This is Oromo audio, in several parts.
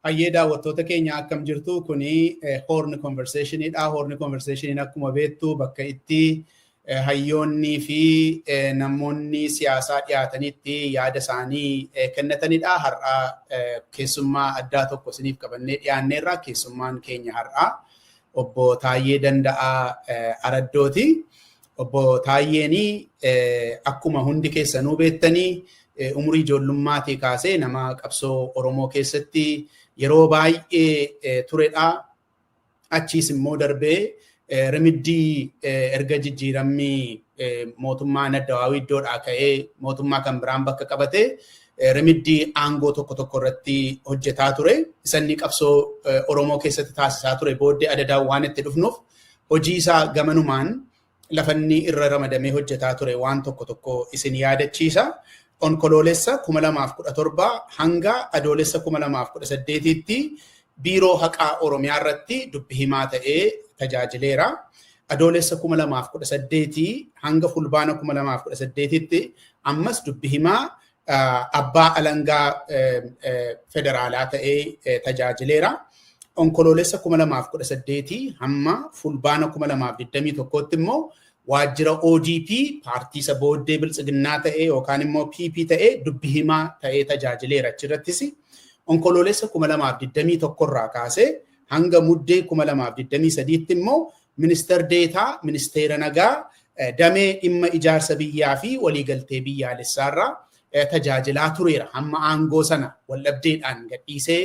Hayyee daawwattoota keenya akkam jirtu kuni Horn Conversationidha. Horn Conversationiin akkuma beektu bakka itti hayyoonnii fi namoonni siyaasaa dhiyaatanitti yaada isaanii kennatanidha. Har'a keessummaa addaa tokko isiniif qabannee dhiyaanneerra. Keessummaan keenya har'a obbo Taayyee Danda'aa Araddooti. Obbo Taayyeen akkuma hundi keessanuu beektanii umurii ijoollummaatti kaasee nama qabsoo Oromoo keessatti yeroo baay'ee turedha. Achiis immoo darbee rimiddii erga jijjiiramni mootummaa Naddawaawii iddoodhaa ka'ee mootummaa kan biraan bakka qabate rimiddii aangoo tokko tokko irratti hojjetaa ture. Isanni qabsoo Oromoo keessatti taasisaa ture booddee adadaan waan itti dhufnuuf hojii isaa gamanumaan lafanni irra ramadamee hojjetaa ture waan tokko tokko isin yaadachiisa. Onkoloolessa 2017 hanga adoolessa 2018tti biiroo haqaa Oromiyaa irratti dubbi himaa ta'ee tajaajileera. Adoolessa 2018 hanga fulbaana 2018tti ammas dubbi himaa abbaa alangaa federaalaa ta'ee tajaajileera. Onkoloolessa 2018 hamma fulbaana 2021tti immoo waajjira ODP paartii isa booddee biltsiginnaa ta'ee yookaan immoo PP ta'ee dubbi himaa ta'ee tajaajileera. Achirrattis onkoloolessa 2021 irraa kaasee hanga muddee 2023tti immoo ministeer deetaa ministeera nagaa damee dhimma ijaarsa biyyaa fi waliigaltee biyyaalessaarraa tajaajilaa tureera. Hamma aangoo sana waldhabdeedhaan gadhiisee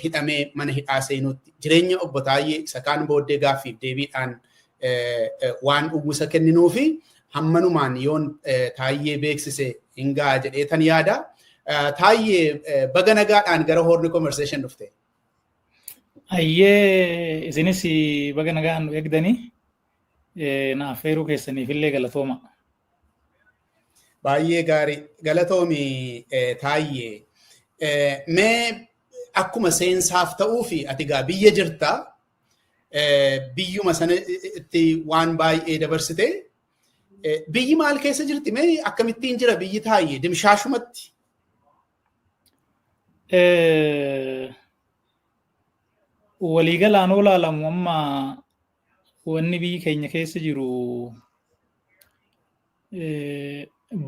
hidhamee mana hidhaa seenutti jireenya obbo Taayyee isa kaan booddee gaaffiif deebiidhaan waan uwwisa kenninuu fi hammanumaan yoon Taayyee beeksise hin ga'a jedheetan yaada. Taayyee baga nagaadhaan gara Horn Conversation dhufte. Hayyee isinis baga nagaan nu eegdanii naaf heeruu keessaniif illee galatooma. Baay'ee gaarii galatoomi Taayyee. Mee akkuma seensaaf ta'uu fi ati gaa biyya jirta biyyuma sanatti waan baay'ee dabarsite biyyi maal keessa jirti mee akkamittiin jira biyyi Taayyee dimshaashumatti? Waliigalaan olaalamu amma wanni biyyi keenya keessa jiru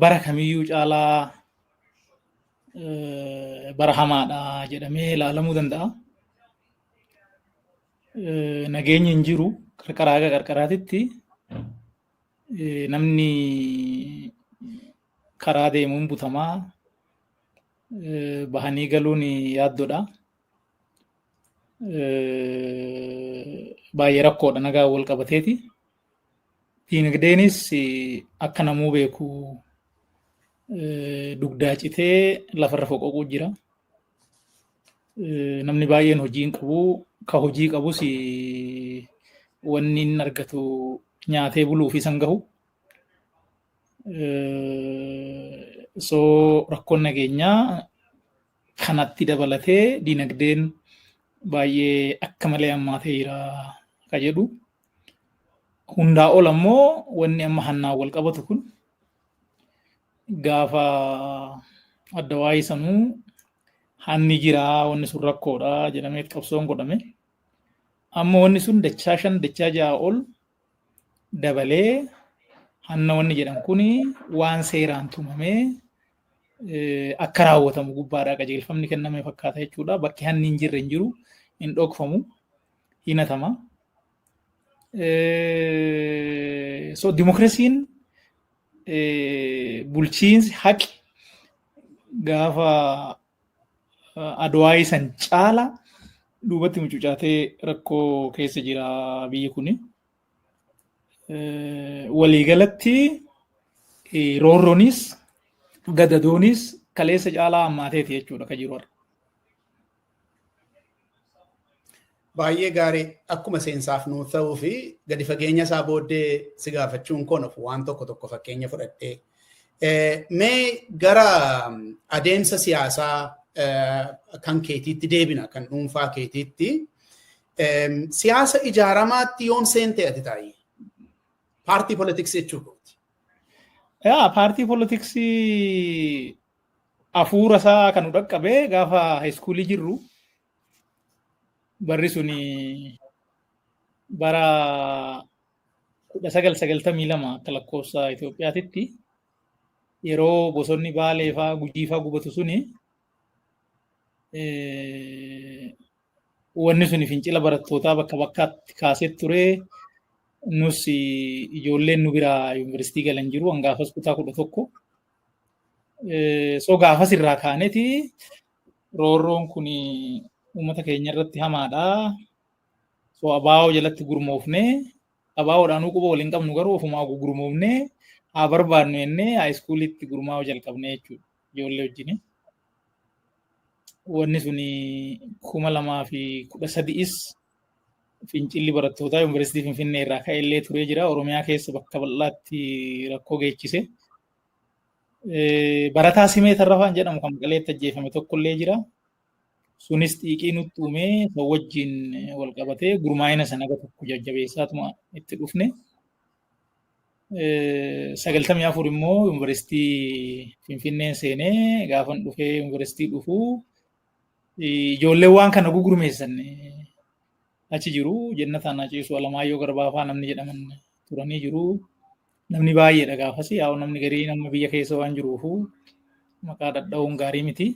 bara kamiyyuu caalaa bara hamaadha jedhamee ilaalamuu danda'a. Nageenyi hin jiru qarqaraa haga qarqaraatitti namni karaa deemuun butamaa bahanii galuun yaaddoodha. Baay'ee rakkoodha nagaa wal qabateeti. Diinagdeenis akka namuu beeku dugdaa citee lafarra foqoquu jira. Namni baay'een hojii hin qabu. Ka hojii qabus wanni inni argatu nyaatee buluuf isan gahu. So rakkoon nageenyaa kanatti dabalatee diinagdeen baay'ee akka malee hammaatee jira ka jedhu. Hundaa ol ammoo wanni amma hannaan wal qabatu kun gaafa adda waa'ee sanuu hanni jira wanni sun rakkoodha jedhamee qabsoon godhame. Amma wanni sun dachaa 5 dachaa 6 ol dabalee hanna wanni jedhan kuni waan seeraan tumamee akka raawwatamu gubbaadhaa qajeelfamni kennamee fakkaata jechuudha. Bakki hanni hin jirre hin jiru hin dhokfamu hin hatama. So dimokiraasiin bulchiinsi haqi gaafa adwaa'ii san caala duubatti mucucaatee rakkoo keessa jira biyyi kuni. Waliigalatti roorroonis gadadoonis kaleessa caalaa hammaateeti jechuudha ka jiru. Baay'ee gaarii akkuma seensaaf nuu ta'uu fi gadi fageenya isaa booddee si gaafachuun koon of waan tokko tokko fakkeenya fudhadhee. Mee gara adeemsa siyaasaa kan keetiitti deebina kan dhuunfaa keetiitti siyaasa ijaaramaatti yoom seentee ati Taayyee? Paartii poolitiksii jechuudha. Paartii poolitiksii hafuura isaa kan dhaqqabee gaafa haayiskuulii jirru barri suni bara 1992 akka lakkoofsa Itoophiyaatitti yeroo bosonni Baalee faa Gujii faa gubatu suni wanni suni fincila barattootaa bakka bakkaatti kaasee ture. Nus ijoolleen nu biraa yuunivarsiitii galan jiru hangaafas kutaa 11. So gaafas irraa kaaneeti roorroon kun uummata keenya irratti hamaadha. So abaa'oo jalatti gurmoofne abaa'oodhaanuu quba waliin qabnu garuu ofumaa gurmoofne haa barbaadnu jennee haayiskuulitti gurmaa'uu jalqabne jechuudha ijoollee wajjin. Wanni suni 2013 fincilli barattootaa yuunivarsiitii Finfinnee irraa ka'ellee turee jira. Oromiyaa keessa bakka bal'aatti rakkoo geechise. Barataa Simee Tarrafaan jedhamu kan Maqaleetti ajjeefame tokkollee jira. Sunis xiiqii nutti uumee isa wajjin wal qabatee gurmaa'ina sana tokko jajjabeessaatuma itti dhufne. 94 immoo yuunivarsiitii Finfinneen seenee gaafan dhufee yuunivarsiitii dhufuu ijoollee waan kana gugurmeessan achi jiru. Jennataan Haciisuu Alamaayyoo Garbaafaa namni jedhaman turanii jiru. Namni baay'eedha gaafas yaa namni garii nama biyya keessa waan jiruufu maqaa dhadha'uun gaarii miti.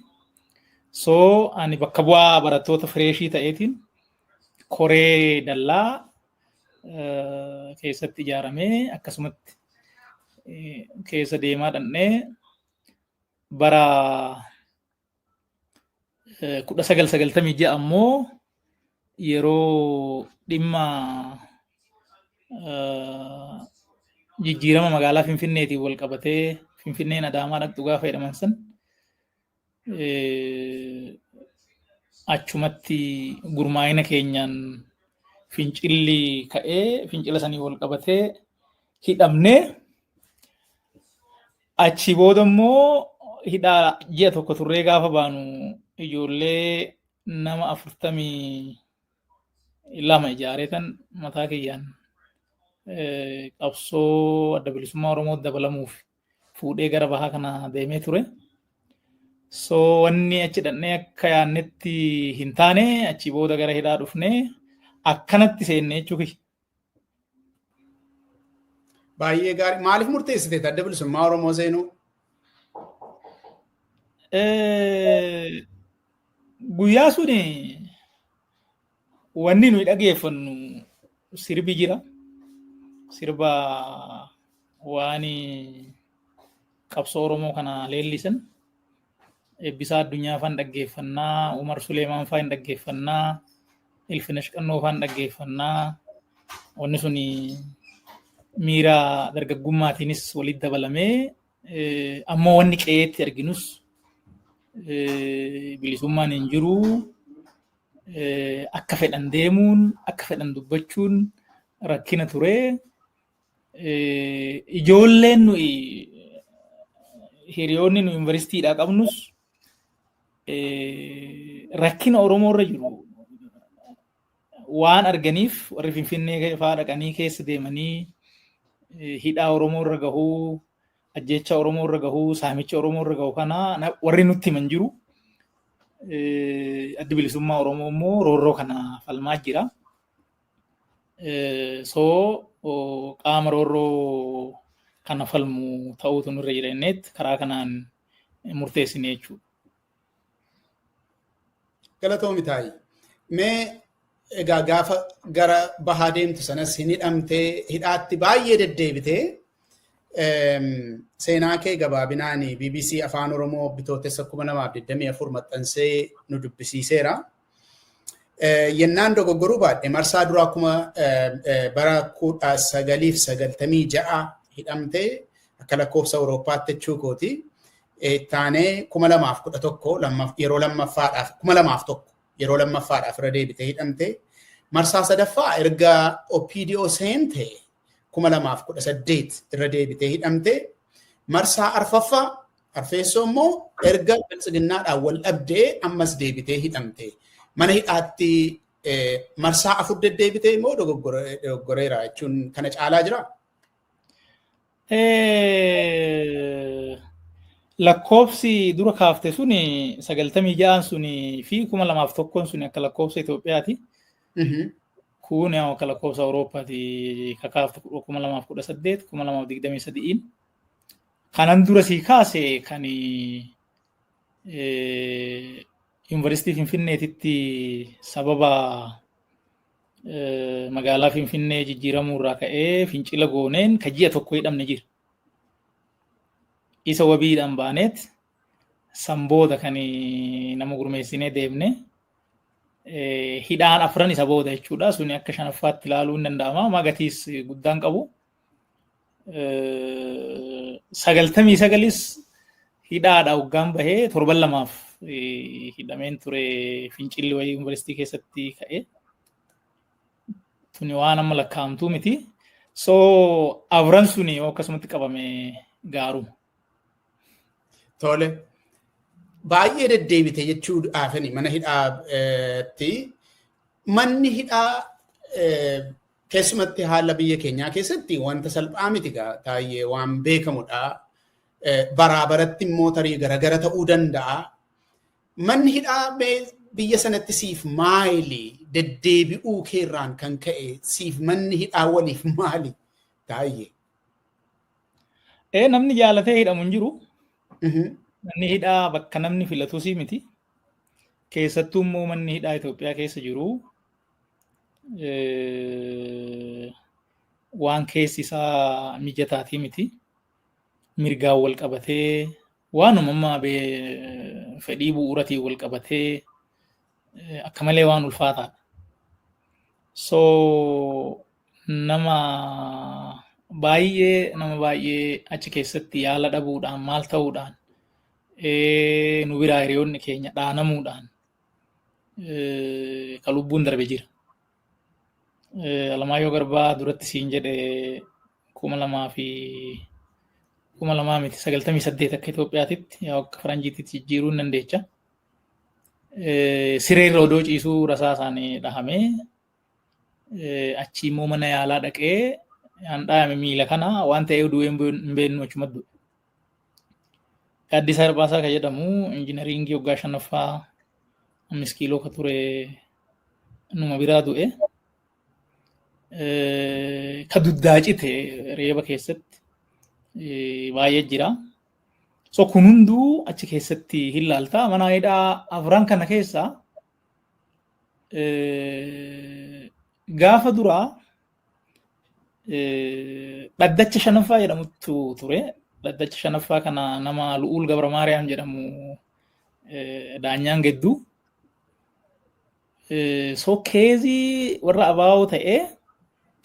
So ani bakka bu'aa barattoota fireeshii ta'eetiin koree dallaa keessatti ijaaramee akkasumatti keessa deemaa dhannee bara 1996 ammoo yeroo dhimma jijjiirama magaalaa Finfinneetiin wal qabatee Finfinneen Adaamaa dhaqxu gaafa jedhaman san achumatti gurmaa'ina keenyaan fincilli ka'ee fincila sanii wal qabatee hidhamne. Achi booda immoo hidhaa ji'a tokko turree gaafa baanu ijoollee nama 42 ijaareetan mataa kiyyaan qabsoo adda bilisummaa Oromoo dabalamuuf fuudhee gara bahaa kana deemee ture. So wanni achi dhannee akka yaannetti hin taane achi booda gara hidhaa dhufnee akkanatti seennee jechuudha. Baay'ee gaarii. Maaliif murteessite adda bilisummaa Oromoo seenuu? Guyyaa suni wanni nuyi dhageeffannu sirbi jira. Sirba waan qabsoo Oromoo kana leellisan. Eebbisaa Addunyaa faan dhaggeeffannaa, Umar Suleemaan faan dhaggeeffannaa, Ilfinesh Qannoo faan dhaggeeffannaa. Wanni suni miira dargaggummaatiinis walitti dabalamee ammoo wanni qe'eetti arginus bilisummaan hin jiru. Akka fedhan deemuun, akka fedhan dubbachuun rakkina ture. Ijoolleen nuyi hiriyoonni nu yuunivarsiitiidhaa qabnus rakkina Oromoo irra jiru waan arganiif warri Finfinnee fa'aa dhaqanii keessa deemanii hidhaa Oromoo irra gahuu, ajjecha Oromoo irra gahuu, saamicha Oromoo irra gahuu kana warri nutti himan jiru. Addi bilisummaa Oromoo immoo roorroo kana falmaa jira. So qaama roorroo kana falmu ta'uutu nurra jireenya karaa kanaan murteessine jechuudha. Galatoomi taayi. Mee egaa gaafa gara bahaa deemtu sanas hin hidhamtee hidhaatti baay'ee deddeebitee seenaa kee gabaabinaan BBC Afaan Oromoo bitootessa 2024 maxxansee nu dubbisiiseera. Yennaan dogoggoruu baadhe marsaa duraa akkuma bara 1996 hidhamtee akka lakkoofsa Awurooppaatti jechuu kooti. Taanee 2011 yeroo lammaffaadhaaf 2001 yeroo lammaffaadhaaf irra deebitee hidhamtee marsaa sadaffaa erga OPDO seentee 2018 irra deebitee hidhamtee marsaa arfaffaa arfeessoo immoo erga biltsiginnaadhaan wal dhabdee ammas deebitee hidhamtee mana hidhaatti marsaa 4 deddeebitee immoo dogoggoreera jechuun kana caalaa jira. Lakkoofsi dura kaafte suni 96 suni fi 2001 suni akka lakkoofsa Itoophiyaati. Kun yaa kala lakkoofsa Awuroopaati kakaaftu 2018 2023 kanan dura sii kaase kan Yuunivarsiitii Finfinneetitti sababa magaalaa Finfinnee jijjiiramuu irraa ka'ee fincila gooneen ka ji'a tokko hidhamne jira. Isa wabiidhaan baaneet sanbooda kan nama gurmeessinee deemne hidhaan afran isa booda jechuudha. Suni akka shanaffaatti ilaaluu hin danda'ama. Magatiis guddaan qabu. 99 hidhaadha waggaan bahee 7 hidhameen ture fincilli wayii yuunivarsiitii keessatti ka'e. Suni waan amma lakkaa'amtuu miti. So afran suni akkasumatti qabame gaaruma. Tole. Baay'ee deddeebite jechuudhaafani mana hidhaatti manni hidhaa keessumatti haala biyya keenyaa keessatti wanta salphaa miti taayee waan beekamudha. Baraabaratti immoo tarii garagara ta'uu danda'a. Manni hidhaa biyya sanatti siif maali deddeebi'uu keerraan kan ka'e siif manni hidhaa waliif maali taayee? Namni jaalatee hidhamu hin jiru. Manni hidhaa bakka namni filatus miti. Keessattuu immoo manni hidhaa Itoophiyaa keessa jiru waan keessi isaa mijataatii miti. Mirgaan wal qabatee waanuma ammaa fedhii bu'uuratiin wal qabatee akka malee waan ulfaataadha. So nama baay'ee achi keessatti yaala dhabuudhaan maal ta'uudhaan nu biraa hiriyoonni keenya dhaanamuudhaan kan lubbuun darbe jira. Alamaayyoo Garbaa duratti siin jedhe 2098 akka Itoophiyaatitti akka Faranjiititti jijjiiruu hin dandeecha. Siree irra odoo ciisuu rasaasaan dhahamee achi immoo mana yaalaa dhaqee handhaame miila kana waan ta'eef du'ee hin beeknu achuma du'e. Gaaddisaa Arbaasaa kan jedhamu injiinaringii waggaa 5ffaa 5 kiiloo ka ture numa biraa du'e. Ka duddaa cite reeba keessatti baay'ee jira. So kun hunduu achi keessatti hin laalta. Mana hidhaa afran kana keessa gaafa duraa dhaddacha 5ffaa jedhamutu ture. Dhaddacha 5ffaa kana nama Lu'uul Gabra Maariyaam jedhamu daanyaan gedduu. So keezii warra abaa'oo ta'ee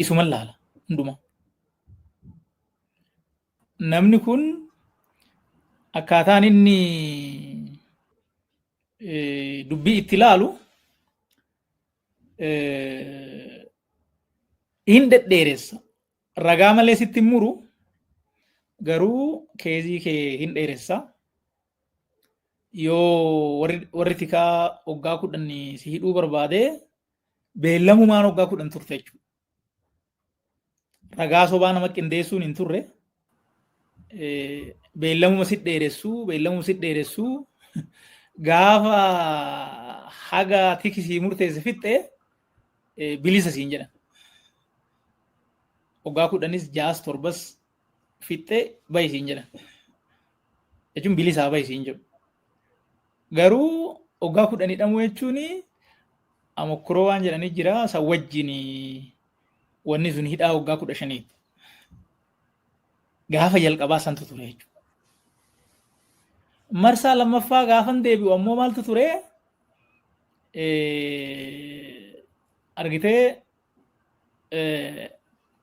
isuman laala hundumaa. Namni kun akkaataan inni dubbii itti laalu hin dhedheeressa. Ragaa malee sitti muru garuu keezii kee hin dheeressa. Yoo warri tikaa waggaa 10 si hidhuu barbaade beellamumaan waggaa 10 turte jechuudha. Ragaa sobaa nama qindeessuun hin turre. Beellamuma si dheeressu gaafa haga tikisii murteesse fixxe bilisa siin jedhan. Waggaa 10 6 7 fixxe bahi siin jedhan. Jechuun bilisaa bahi siin jedhu. Garuu waggaa 10 hidhamuu jechuun amokkoroo waan jedhanii jira san wajjin wanni sun hidhaa waggaa 15. Gaafa jalqabaa santu ture jechuudha. Marsaa lammaffaa gaafan deebi'u ammoo maaltu ture? Argitee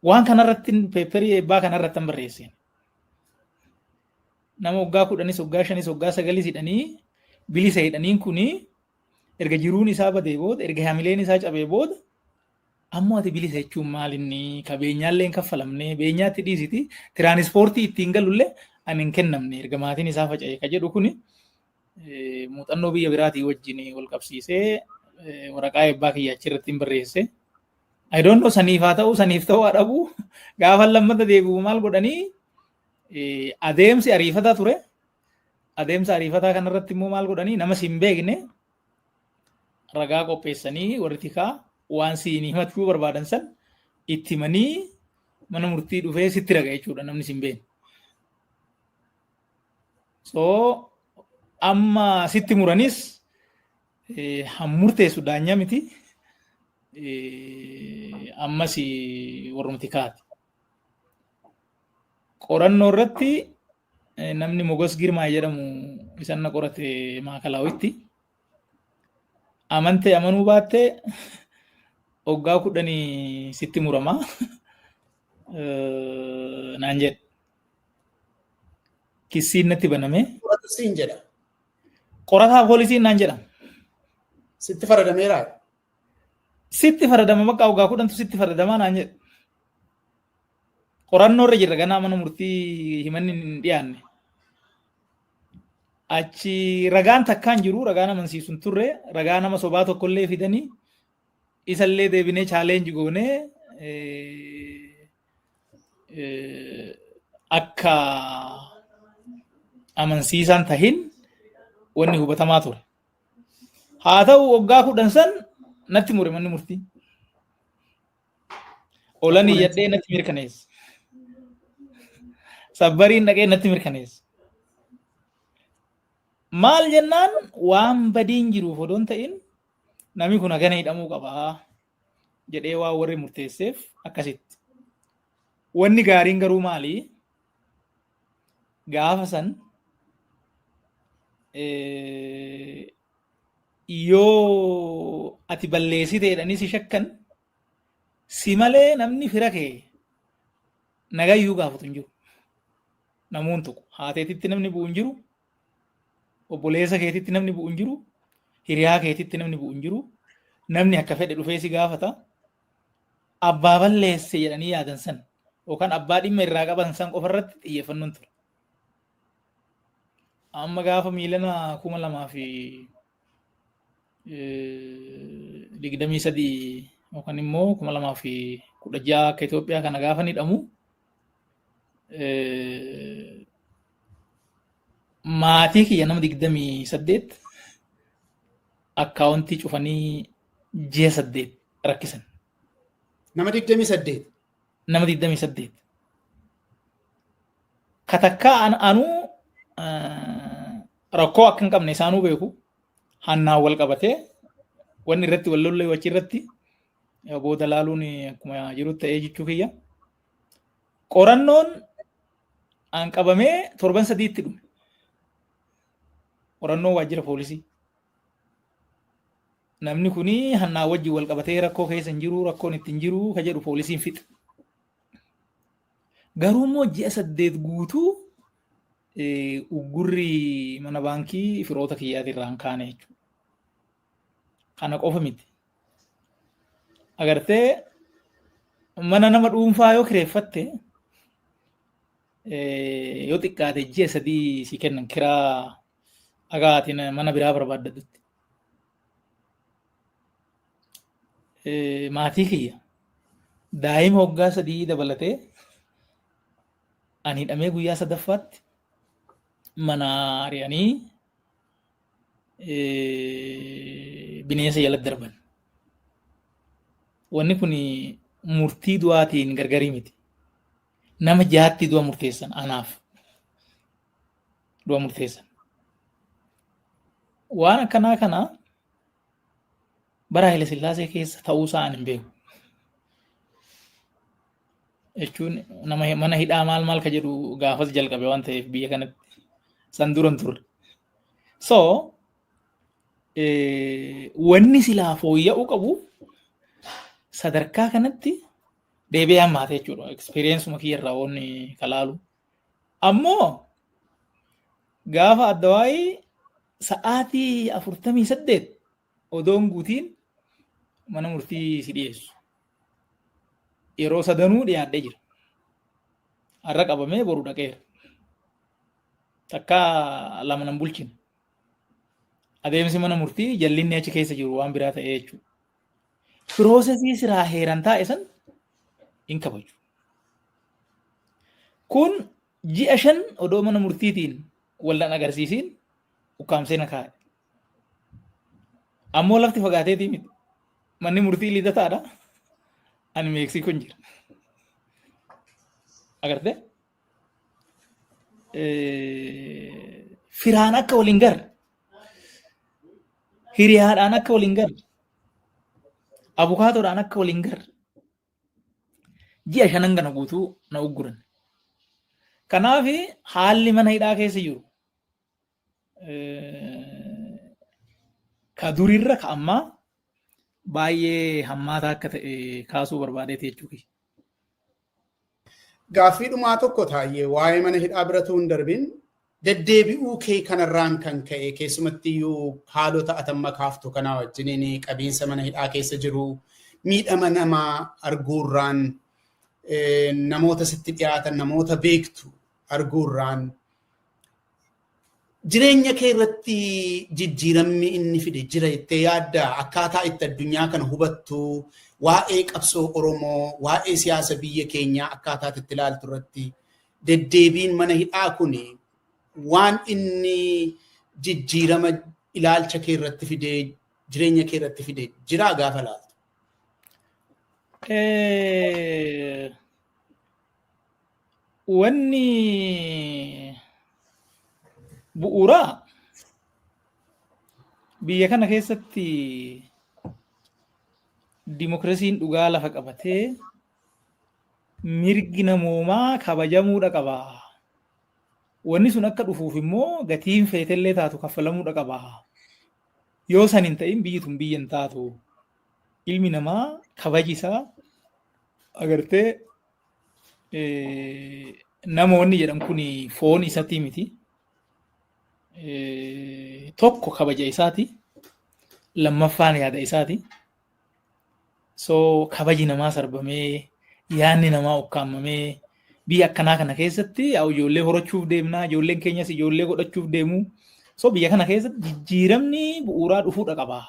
waan kanarratti peeperii eebbaa kanarratti hin barreessine. Nama waggaa 10 waggaa 5 waggaa 9 hidhanii bilisa hidhaniin kuni erga jiruun isaa badee booda erga hamileen isaa cabee booda ammoo ati bilisa jechuun maalinni qabeenyaallee hin kaffalamne beenyaatti dhiisiti tiraanispoortii ittiin galullee ani hin kennamne erga maatiin isaa faca'e ka jedhu kuni muuxannoo biyya biraatii wajjin wal qabsiisee waraqaa eebbaa kiyya achirratti hin barreesse. I don't know saniif ta'uu dhabu gaafa lammata deebi'u maal godhanii adeemsi ariifataa ture. Adeemsa ariifataa kanarratti immoo maal godhanii nama hin beekne ragaa qopheessanii warri tikaa waan siin himachuu barbaadan san itti himanii mana murtii dhufee sitti raga jechuudha namni sin beekne. So amma sitti muranis hammurteessu daanyaa miti ammas warrumti kaati. Qorannoo irratti namni Mogos Girmaa jedhamu isan na qorate Maakalawitti amante amanuu baatte waggaa 10 sitti murama naan jedhe. Kissiin natti baname. Qoratu siin jedha. Qorataa poolisiin naan jedha. Sitti faradameera. Sitti faradama bakka waggaa 10tu sitti faradama naan jedhe. Qorannoo irra jirra ganaa mana murtii himanni hin dhiyaanne. Achi ragaan takkaan jiru ragaa nama amansiisun turre ragaa nama sobaa tokkollee fidanii isallee deebinee chaalenji goonee akka amansiisaan tahin wanni hubatamaa ture. Haa ta'u waggaa 10 san natti mure manni murtii. Olanii yaddee natti mirkaneessa. Sabbariin dhaqee natti mirkaneessa. Maal jennaan waan badiin jiruuf odoon ta'in namni kun hagana hidhamuu qabaa jedhee waa warri murteesseef akkasitti. Wanni gaariin garuu maali? Gaafa san yoo ati balleessite jedhanii si shakkan si malee namni fira kee nagayyuu gaafatu hin jiru. Namuun tokko haateetitti namni bu'u hin jiru. Obboleessa keetitti namni bu'u hin jiru. Hiriyaa keetitti namni bu'u hin jiru. Namni akka fedhe dhufee si gaafata. Abbaa balleesse jedhanii yaadan san yookaan abbaa dhimma irraa qaban san qofarratti xiyyeeffannoon ture. Amma gaafa miilana 2023 yookaan immoo 2016 akka Itoophiyaa kana gaafa ni hidhamu maatii kiyya nama 28 akkaawuntii cufanii ji'a 8 rakkisan. Nama 28. Nama 28. Katakkaa anuu rakkoo akka hin qabne isaanuu beeku. Hannaan wal qabatee wanni irratti wal lollee wachi irratti booda laaluun akkuma jiru ta'ee jechuu kiyya. Qorannoon an qabamee 7-3tti dhume. Qorannoo waajjira poolisii. Namni kuni hannaa wajjin wal qabatee rakkoo keessa hin jiru, rakkoon itti hin jiru ka jedhu poolisiin fixe. Garuu immoo ji'a 8 guutuu uggurri mana baankii firoota kiyyaati irraan kaane jechuudha. Kana qofa miti. Agartee mana nama dhuunfaa yoo kireeffatte yoo xiqqaate ji'a 3 si kennan kiraa agaatiin mana biraa barbaaddatutti. Maatii kiyya daa'ima waggaa 3 dabalatee ani hidhamee guyyaa 3ffaatti mana ari'anii bineensa jala darban. Wanni kun murtii du'aatiin gargarii miti. Nama 6tti du'a murteessan anaaf du'a murteessan. Waan akkanaa kana bara Haile Sillaasee keessa ta'uu isaa hin beeku. Jechuun nama mana hidhaa maal ka jedhu gaafas jalqabe waan ta'eef biyya kanatti san duran turre. So wanni silaa fooyya'uu qabu sadarkaa kanatti deebi'ee hammaate jechuudha. Eksperiyeensuma kiyyarraa wanni kalaalu. Ammoo gaafa adda waa'ee sa'aatii 48 odoon guutiin mana murtii si dhiyeessu. Yeroo sadanuu dhiyaadhee jira. Har'a qabamee boru dhaqeera. Takka lama nan bulchine. Adeemsi mana murtii jallinni achi keessa jiru waan biraa ta'ee jechuudha. Piroosesii siraa heeran taa'e san hin kabaju. Kun ji'a 5 odoo mana murtiitiin wallan agarsiisiin ukkaamsee na kaa'e. Ammoo lafti fagaateetii miti. manni murtii lidataadha. Ani Meeksikoo jira. Agarte? Firaan akka waliin garre. Hiriyaadhaan akka waliin garre. Abukaatoodhaan akka waliin garre. Ji'a 5 kana guutuu na ugguran. Kanaaf haalli mana hidhaa keessa jiru ka durirra ka ammaa baay'ee hammaataa akka ta'e kaasuu barbaadeeti jechuudha. Gaaffii dhumaa tokko taayee waa'ee mana hidhaa biratu hin darbin deddeebi'uu kee kanarraan kan ka'e keessumatti iyyuu haalota atamma kaaftu kanaa wajjiniin qabiinsa mana hidhaa keessa jiru miidhama namaa arguurraan namoota sitti dhiyaatan namoota beektu arguurraan jireenya kee irratti jijjiiramni inni fide jira jettee yaadda akkaataa itti addunyaa kana hubattu waa'ee qabsoo Oromoo waa'ee siyaasa biyya keenyaa akkaataa itti ilaaltu irratti deddeebiin mana hidhaa kun waan inni jijjiirama ilaalcha kee irratti fide jireenya kee irratti fide jira gaafa laaltu. Wanni bu'uuraa biyya kana keessatti dimokiraasiin dhugaa lafa qabatee mirgi namoomaa kabajamuudha qaba. Wanni sun akka dhufuuf immoo gatiin feetellee taatu kaffalamuudha qaba. Yoo san hin ta'in biyyi tun biyya hin taatu. Ilmi namaa kabaji isaa agartee namoonni jedhan kun foon isaati miti. Tokko kabaja isaati. Lammaffaan yaada isaati. So kabaji namaa sarbamee yaadni namaa ukkaamamee biyya akkanaa kana keessatti ijoollee horachuuf deemnaa ijoolleen keenyas ijoollee godhachuuf deemu. So biyya kana keessatti jijjiiramni bu'uuraa dhufuudha qaba.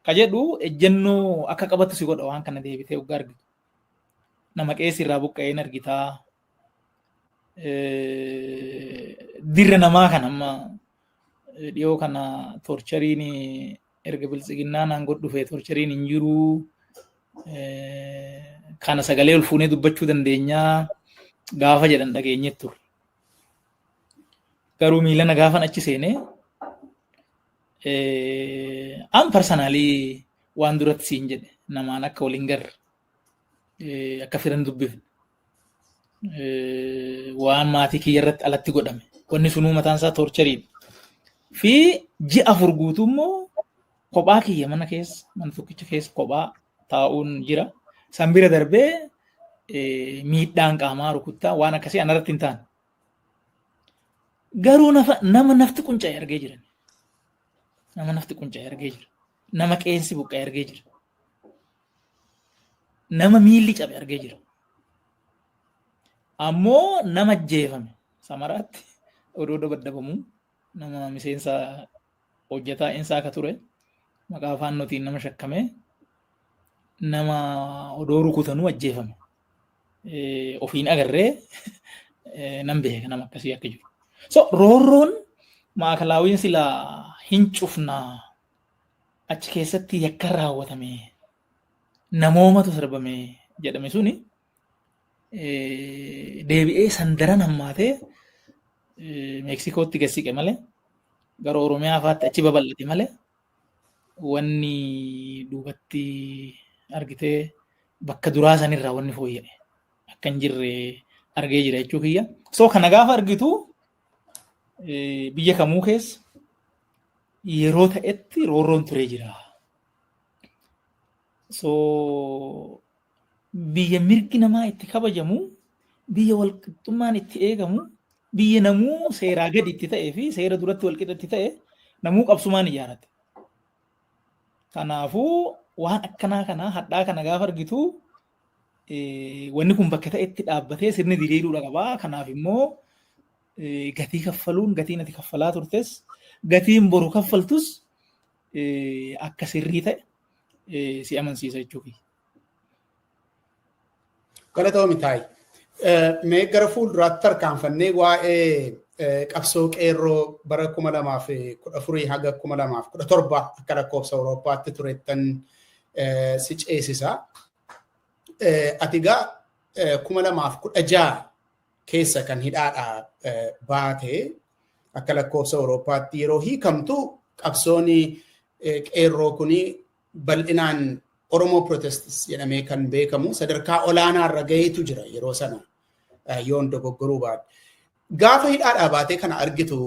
Ka jedhu ejjennoo akka qabatu si godha waan kana deebitee waggaa argitu. Nama qeessi irraa buqqa'een argitaa. Dirra namaa kan amma dhiyoo kana torchariin erga biltsiginnaan aangoo dhufee torchariin hin jiru. Kana sagalee ol fuunee dubbachuu dandeenyaa gaafa jedhan dhageenye ture. Garuu miilana gaafan achi seenee an personaalii waan duratti siin jedhe namaan akka waliin garre akka firan dubbifne waan maatii kiyya irratti alatti godhame wanni sunuu mataan isaa torchariidha. Fi ji'a 4 guutuu immoo kophaa kiyya mana keessa mana tokkicha keessa kophaa taa'uun jira. San bira darbee miidhaan qaamaa rukuttaa waan akkasii anarratti hin taane. Garuu nama nafti qunca'e argee jiran. Nama nafti qunca'e argee jira. Nama qeensi buqqa'e argee jira. Nama miilli cabe argee jira. Ammoo nama ajjeefame samaraatti odoo dabaddabamu nama miseensa hojjetaa insaa ka ture maqaa afaan nutiin nama shakkame nama odoo rukutanuu ajjeefame. Ofiin agarree nan beeka nama akkasii akka jiru. So roorroon maakalaawiin silaa hin cufnaa achi keessatti yakka raawwatame namoomatu sarbame jedhame suni deebi'ee sandaran hammaatee Meeksikootti gasiqe malee gara Oromiyaa faatti achi babal'ate malee wanni duubatti argitee bakka duraa sanirraa wanni fooyya'e akka hin jirre argee jira jechuu kiyya. So kana gaafa argitu biyya kamuu keessa yeroo ta'etti roorroon turee jira. So biyya mirgi namaa itti kabajamu, biyya walqixxummaan itti eegamu, biyya namuu seeraa gadi itti ta'ee fi seera duratti walqixa itti ta'e namuu qabsumaan ijaarate. Kanaafuu waan akkanaa kana hadhaa kana gaafa argitu wanni kun bakka ta'etti dhaabbatee sirni diriiruudha qabaa. Kanaaf immoo gatii kaffaluun gatiin ati kaffalaa turtes gatiin boru kaffaltus akka sirrii ta'e si amansiisa jechuudha. Galatoomii taa'e. Mee gara fuulduraatti tarkaanfannee waa'ee qabsoo qeerroo bara 2014 haga 2017 akka lakkoofsa Awurooppaatti turettan si ceesisa. Ati gaa 2016 keessa kan hidhaadhaa baate akka lakkoofsa Awurooppaatti yeroo hiikamtu qabsoonni qeerroo kuni bal'inaan Oromoo Protestants jedhamee kan beekamu sadarkaa olaanaa irra gaheetu jira yeroo sana yoon dogoggoruu baadhe. Gaafa hidhaadhaa baatee kana argitu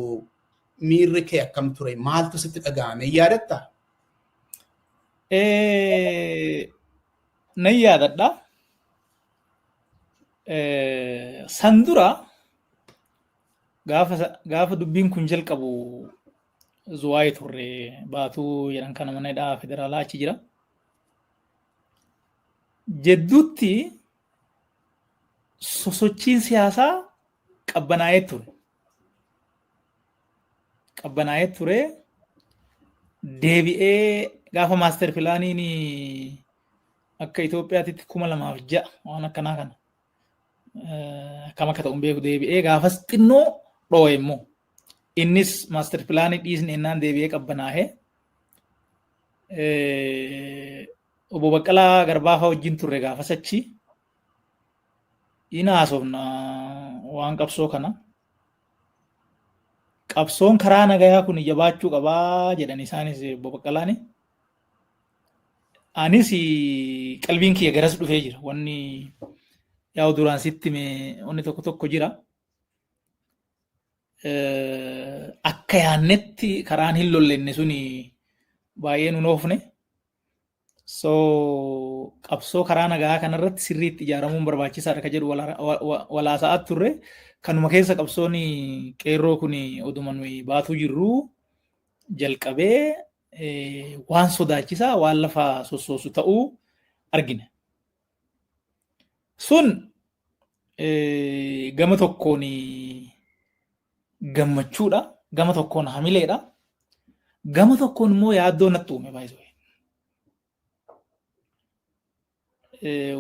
miirri kee akkam ture? Maaltu sitti dhaga'ame yaadattaa? Nan yaadadha. San dura gaafa dubbiin kun jalqabu Zuwaayee turre baatuu jedhan kana mana hidhaa federaalaa achi jira. Jedduutti sosochiin siyaasaa qabbanaa'ee ture. Deebi'ee gaafa maaster pilaaniin akka Itoophiyaatti 2006 waan akkanaa kana akkam akka ta'uun beeku deebi'ee gaafas xinnoo dhoo'e immoo innis maaster pilaanii dhiisni ennaan deebi'ee qabbanaa'ee obbo Baqqalaa Garbaa wajjin turre gaafas achi ina haasofna waan qabsoo kana. Qabsoon karaa nagayaa kun jabaachuu qabaa jedhan isaanis obbo Baqqalaani. Anis qalbiin kiyya garas dhufee jira. Wanni yaa'u duraan sitti wanni tokko jira. Akka yaannetti karaan hin lollenne suni baay'ee nun oofne. So qabsoo karaa nagaa kanarratti sirriitti ijaaramuun barbaachisaadha ka jedhu walaasa'aa turre. Kanuma keessa qabsoon qeerroo kun oduma nuyi baatuu jirru jalqabee waan sodaachisaa waan lafa sossoosu ta'uu argina. Sun gama tokkoon gammachuudha, gama tokkoon hamileedha, gama tokkoon immoo yaaddoo natti uume baay'ee.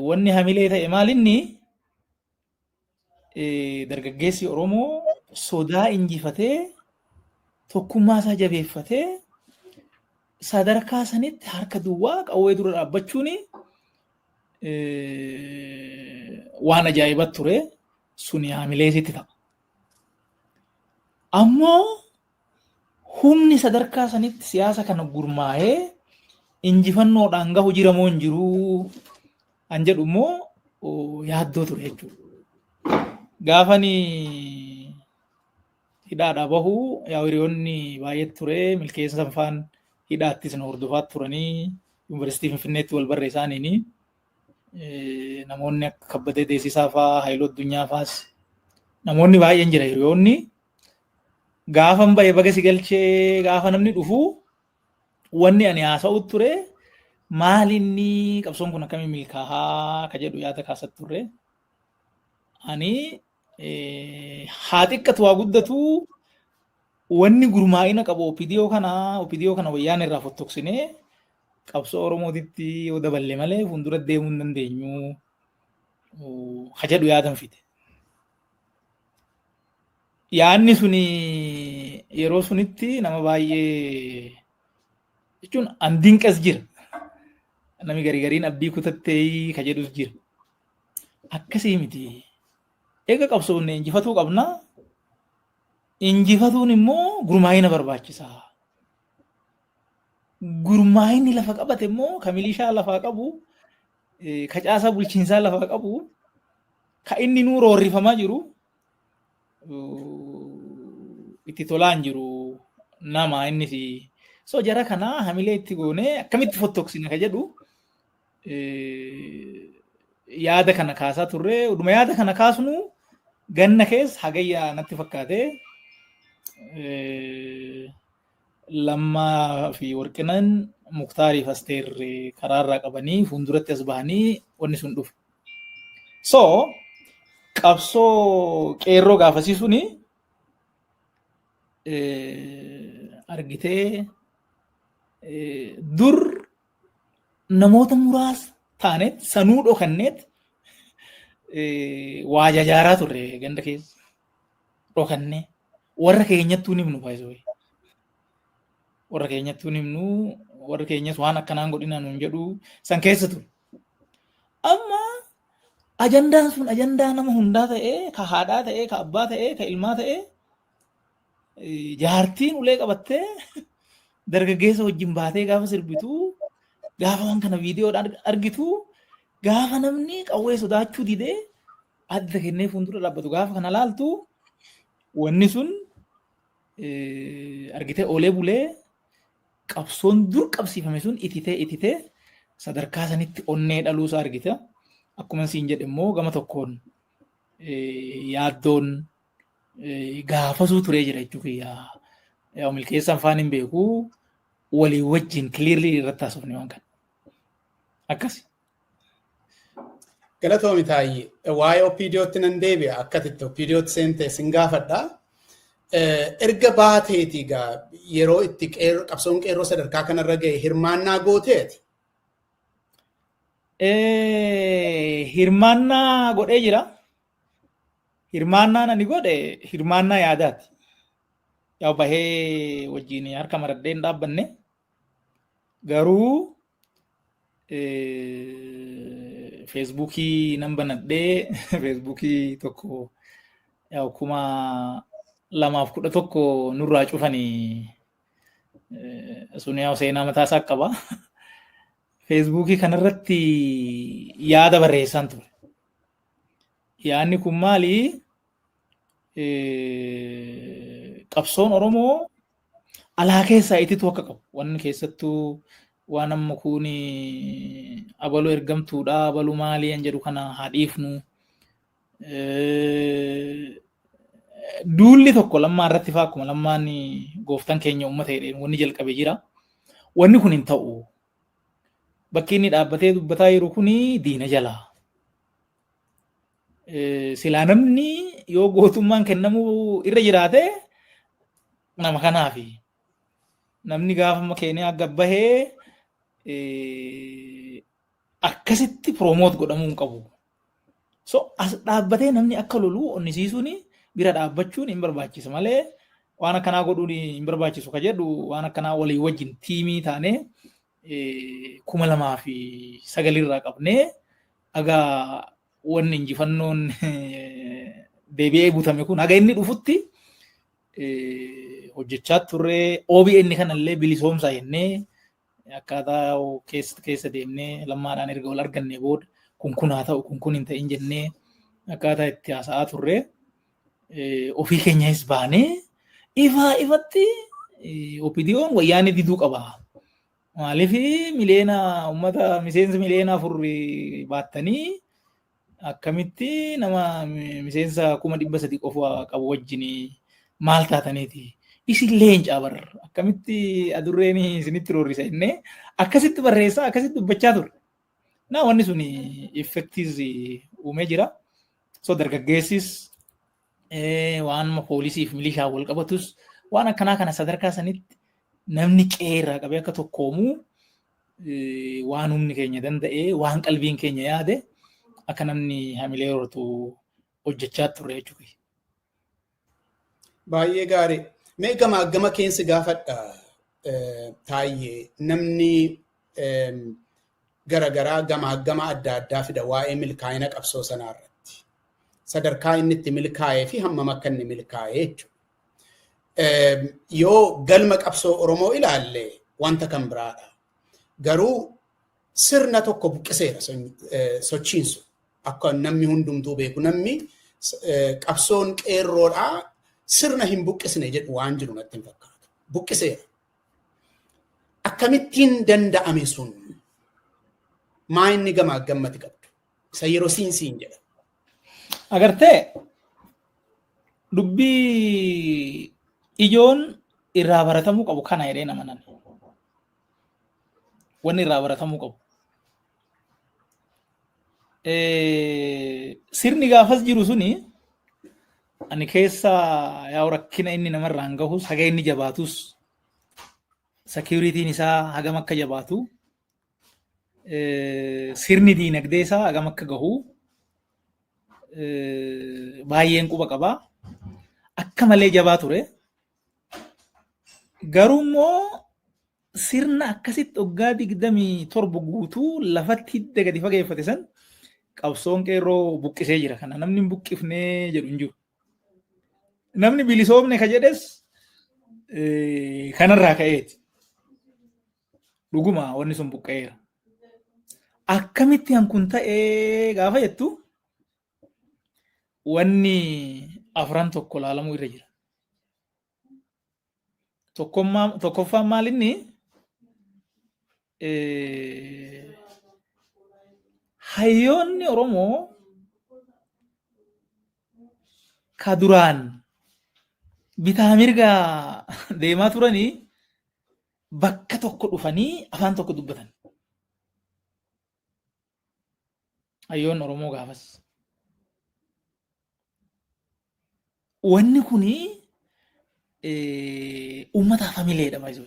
Wanni hamilee ta'e maalinni dargaggeessi Oromoo sodaa injifatee tokkummaa isaa jabeeffatee sadarkaa sanitti harka duwwaa qawwee dura dhaabbachuun waan ajaa'ibaa ture suni hamilee sitti ta'a. Ammoo humni sadarkaa sanitti siyaasa kana gurmaa'ee injifannoodhaan gahu jiramoo hin jiruu an jedhu immoo yaaddoo ture jechuudha. Gaafani hidhaadhaa bahu yaa hiriyoonni baay'ee ture milkeessa sanfaan hidhaattis na hordofaa turanii yuunivarsiitii Finfinneetti wal barreessaniini namoonni akka Kabbadee Deessisaa fa'aa Haayiloo Addunyaa fa'aas namoonni baay'een jira hiriyoonni. Gaafan bahe baga si galchee gaafa namni dhufu wanni ani haasa'u ture maalinni qabsoon kun akkamiin milkaa'aa ka jedhu yaada kaasat turre. Ani haa xiqqatu waa guddatu wanni gurmaa'ina qabu OPDO kana wayyaan irraa fottoksinee qabsoo Oromootitti yoo daballe malee fuuldura deemuu hin dandeenyu ka jedhu yaadan fide. Yaanni suni yeroo sunitti nama baay'ee jechuun andinqas jira. Nami gariin abdii kutattee ka jedhus jira. Akkasii miti. Egaa qabsoonni injifatuu qabna. Injifatuun immoo gurmaa'ina barbaachisa. Gurmaa'inni lafa qabate immoo ka milishaa lafaa qabu, ka caasaa bulchiinsaa lafaa qabu, ka inni nuu roorrifamaa jiru itti tolaan jiru nama innis so jara kana hamilee itti goonee akkamitti fottoksina ka jedhu yaada kana kaasaa turre. Uduma yaada kana kaasnu ganna keessa hagayyaa natti fakkaate Lammaa fi Warqinan Muktaarii fi Asteer karaarraa qabanii fuulduratti as bahanii wanni sun dhufe. So qabsoo qeerroo gaafasii suni argitee dur namoota muraasa taanet sanuu dhokanneet waa jajaaraa turre ganda keessa dhokannee warra keenyattuu nimnu baay'ee warra keenyattuu nimnu warri keenyas waan akkanaan godhina nuun jedhu san keessa ture. Amma ajandaan sun ajandaa nama hundaa ta'ee, ka haadhaa ta'ee, ka abbaa ta'ee, ka ilmaa ta'ee, jaartiin ulee qabattee dargaggeessa wajjin baatee gaafa sirbitu, gaafa waan kana viidiyoodhaan argitu, gaafa namni qawwee sodaachuu didee adda kennee fuuldura dhaabbatu gaafa kana laaltu, wanni sun argitee oolee bulee qabsoon dur qabsiifame sun ititee sadarkaa sanitti onnee dhaluusaa argita. Akkuma siin jedhe immoo gama tokkoon yaaddoon gaafasuu turee jira jechuudha. Yaa milkeessa afaan hin beeku walii wajjin clearly irratti haasofne waan kana. Akkasi. Galatoomi taayee waa'ee OPDOtti nan deebi'a akkatitti OPDOtti seentee sin gaafadha. Erga baateeti gaa yeroo itti qabsoon qeerroo sadarkaa kanarra ga'e hirmaannaa gooteeti. Hirmaannaa godhee jira. Hirmaannaan ani godhe hirmaannaa yaadaati. Yaa bahee wajjin harka maradhee hin dhaabbanne. Garuu Feesbuukii nan banadhee Feesbuukii tokko yaa kuma 2011 nurraa cufanii sun yaa seenaa mataasaa qaba. Feesbuukii kanarratti yaada barreessaan ture. Yaadni kun maali? Qabsoon Oromoo alaa keessaa ititu akka qabu. Wanni keessattuu waan amma kun abaluu ergamtuudha, abaluu maalii an jedhu kana haa dhiifnu. Duulli tokko lammaan irratti fa'aa akkuma lammaan gooftaan keenya uummata jedheen wanni jalqabe jira. Wanni kun hin ta'u. Bakki inni dhaabbatee dubbataa jiru kun diina jalaa. Silaa namni yoo gootummaan kennamuu irra jiraate nama kanaafi. Namni gaafa amma Keeniyaa gabbahee akkasitti promoot godhamuu hin qabu. So as dhaabbatee namni akka lolu onnisiisuun bira dhaabbachuun hin barbaachisa malee waan akkanaa godhuun hin barbaachisu ka jedhu waan akkanaa walii wajjin tiimii taanee 2009 irraa qabnee agaa wanni injifannoon deebi'ee butame kun haga inni dhufutti hojjechaa turre OBN kanallee bilisoomsaa jennee akkaataa keessa deemnee lammaadhaan erga wal arganne booda kun haa ta'u kun hin ta'in jennee akkaataa itti haasa'aa turre ofii keenyas baanee ifatti OPDO'n wayyaanee diduu qaba. Maaliif miliyoona uummata miseensa miliyoona 4 baattanii akkamitti nama miseensa 300,000 qofa qabu wajjin maal taataniiti? Isin leencaa bar akkamitti adurreen isinitti roorrisa jennee akkasitti barreessaa akkasitti dubbachaa ture. Naa wanni sun effektiis uumee jira. So dargaggeessis waan poolisiif milishaa wal qabatus waan akkanaa kana sadarkaa sanitti namni qeerraa qabee akka tokkoomuu waan humni keenya danda'ee waan qalbiin keenya yaade akka namni hamilee horatu hojjechaa turre jechuudha. Baay'ee gaarii. Mee gama keessa gaafadha taayee namni garaagaraa gama adda addaa fida waa'ee milkaa'ina qabsoo sanaa irratti. Sadarkaa inni itti milkaa'ee fi hammam akka inni milkaa'ee jechuudha. Yoo galma qabsoo Oromoo ilaalle wanta kan biraadha. Garuu sirna tokko buqqiseera sochiin sun. Akka namni hundumtuu beeku namni qabsoon qeerroodhaa sirna hin buqqisne jedhu waan jiru natti hin fakkaatu. Buqqiseera. Akkamittiin danda'ame sun maa inni gammatti qabdu? Isa yeroo siin jedha. Agartee dubbii ijoon irraa baratamuu qabu kana jedhee namanan. Wanni irraa baratamuu qabu. Sirni gaafas jiru suni ani keessa yaa rakkina inni namarraan gahus haga inni jabaatus security'n isaa hagam akka jabaatu sirni diinagdee isaa hagam akka gahu baay'een quba qabaa. Akka malee jabaa ture. Garuu immoo sirna akkasitti waggaa 27 guutuu lafatti hidda gadi fageeffate san qabsoon qeerroo buqqisee jira. Kana namni hin buqqifnee jedhu hin jiru. Namni bilisoomne ka jedhes kanarraa ka'eeti. Dhuguma wanni sun buqqa'eera. Akkamitti kun ta'ee gaafa jettu wanni afran tokko laalamuu irra jira. Tokkoffaan maalinni hayyoonni Oromoo ka duraan bitaa mirgaa deemaa turanii bakka tokko dhufanii afaan tokko dubbatan. Hayyoonni Oromoo gaafas. Wanni kuni uummataaf hamileedha maayisoo.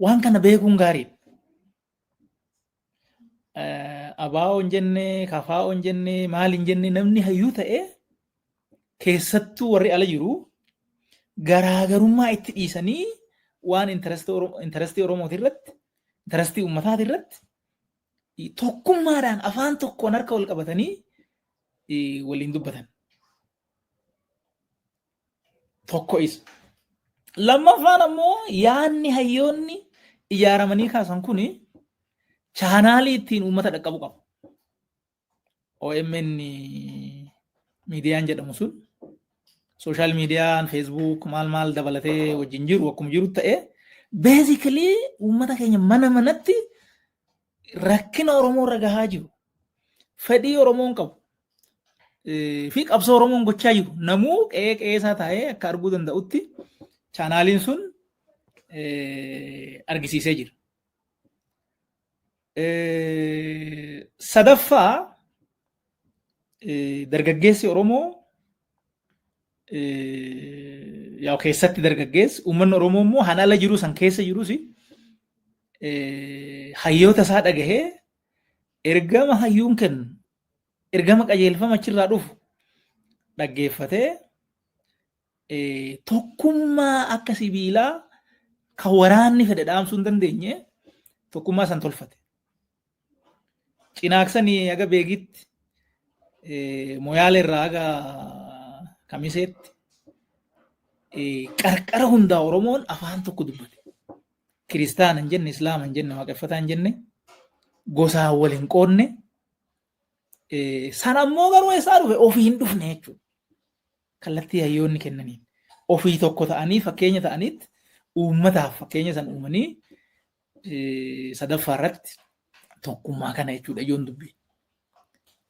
Waan kana beekuun gaariidha. Abaa'oo hin jenne, kafaa'oo hin jenne, maal hin jenne namni hayyuu ta'e keessattuu warri ala jiru garaagarummaa itti dhiisanii waan intarestii Oromooti irratti, intarestii uummataati irratti tokkummaadhaan afaan tokkoon harka wal qabatanii waliin dubbatan. Tokko isa. Lammaffaan ammoo yaanni hayyoonni ijaaramanii kaasan kuni chaanaalii ittiin uummata dhaqqabu qabu. OMN miidiyaan jedhamu sun sooshaal miidiyaan feesbuuk maal dabalatee wajjin jiru akkuma jiru ta'e beezikilii uummata keenya mana manatti rakkina Oromoo irra gahaa jiru. Fedhii Oromoon qabu. Fi qabsoo Oromoon gochaa jiru. Namuu qe'ee taa'ee akka arguu danda'utti chaanaaliin sun argisiisee jira. Sadaffaa dargaggeessi Oromoo yaa keessatti dargaggeessi uummanni Oromoo immoo hanala jiru san keessa jirus hayyoota isaa dhagahee ergama hayyuun kennu ergama qajeelfama achirraa dhufu dhaggeeffatee tokkummaa akka sibiilaa kan waraanni fedhe dhaamsuu hin dandeenye tokkummaa san tolfate. Cinaaksanii aga beegitti moyaala irraa aga kamiseetti qarqara hundaa Oromoon afaan tokko dubbate. Kiristaana hin jenne, Islaama hin jenne, waaqeffataa hin jenne, gosaan wal hin qoodne. San ammoo garuu eessaa dhufe ofii hin dhufne jechuudha. Kallattii hayyoonni kennaniin. Ofii tokko ta'anii fakkeenya ta'anitti uummataaf fakkeenya san uumanii sadaffaa irratti tokkummaa kana jechuudha ijoon dubbii.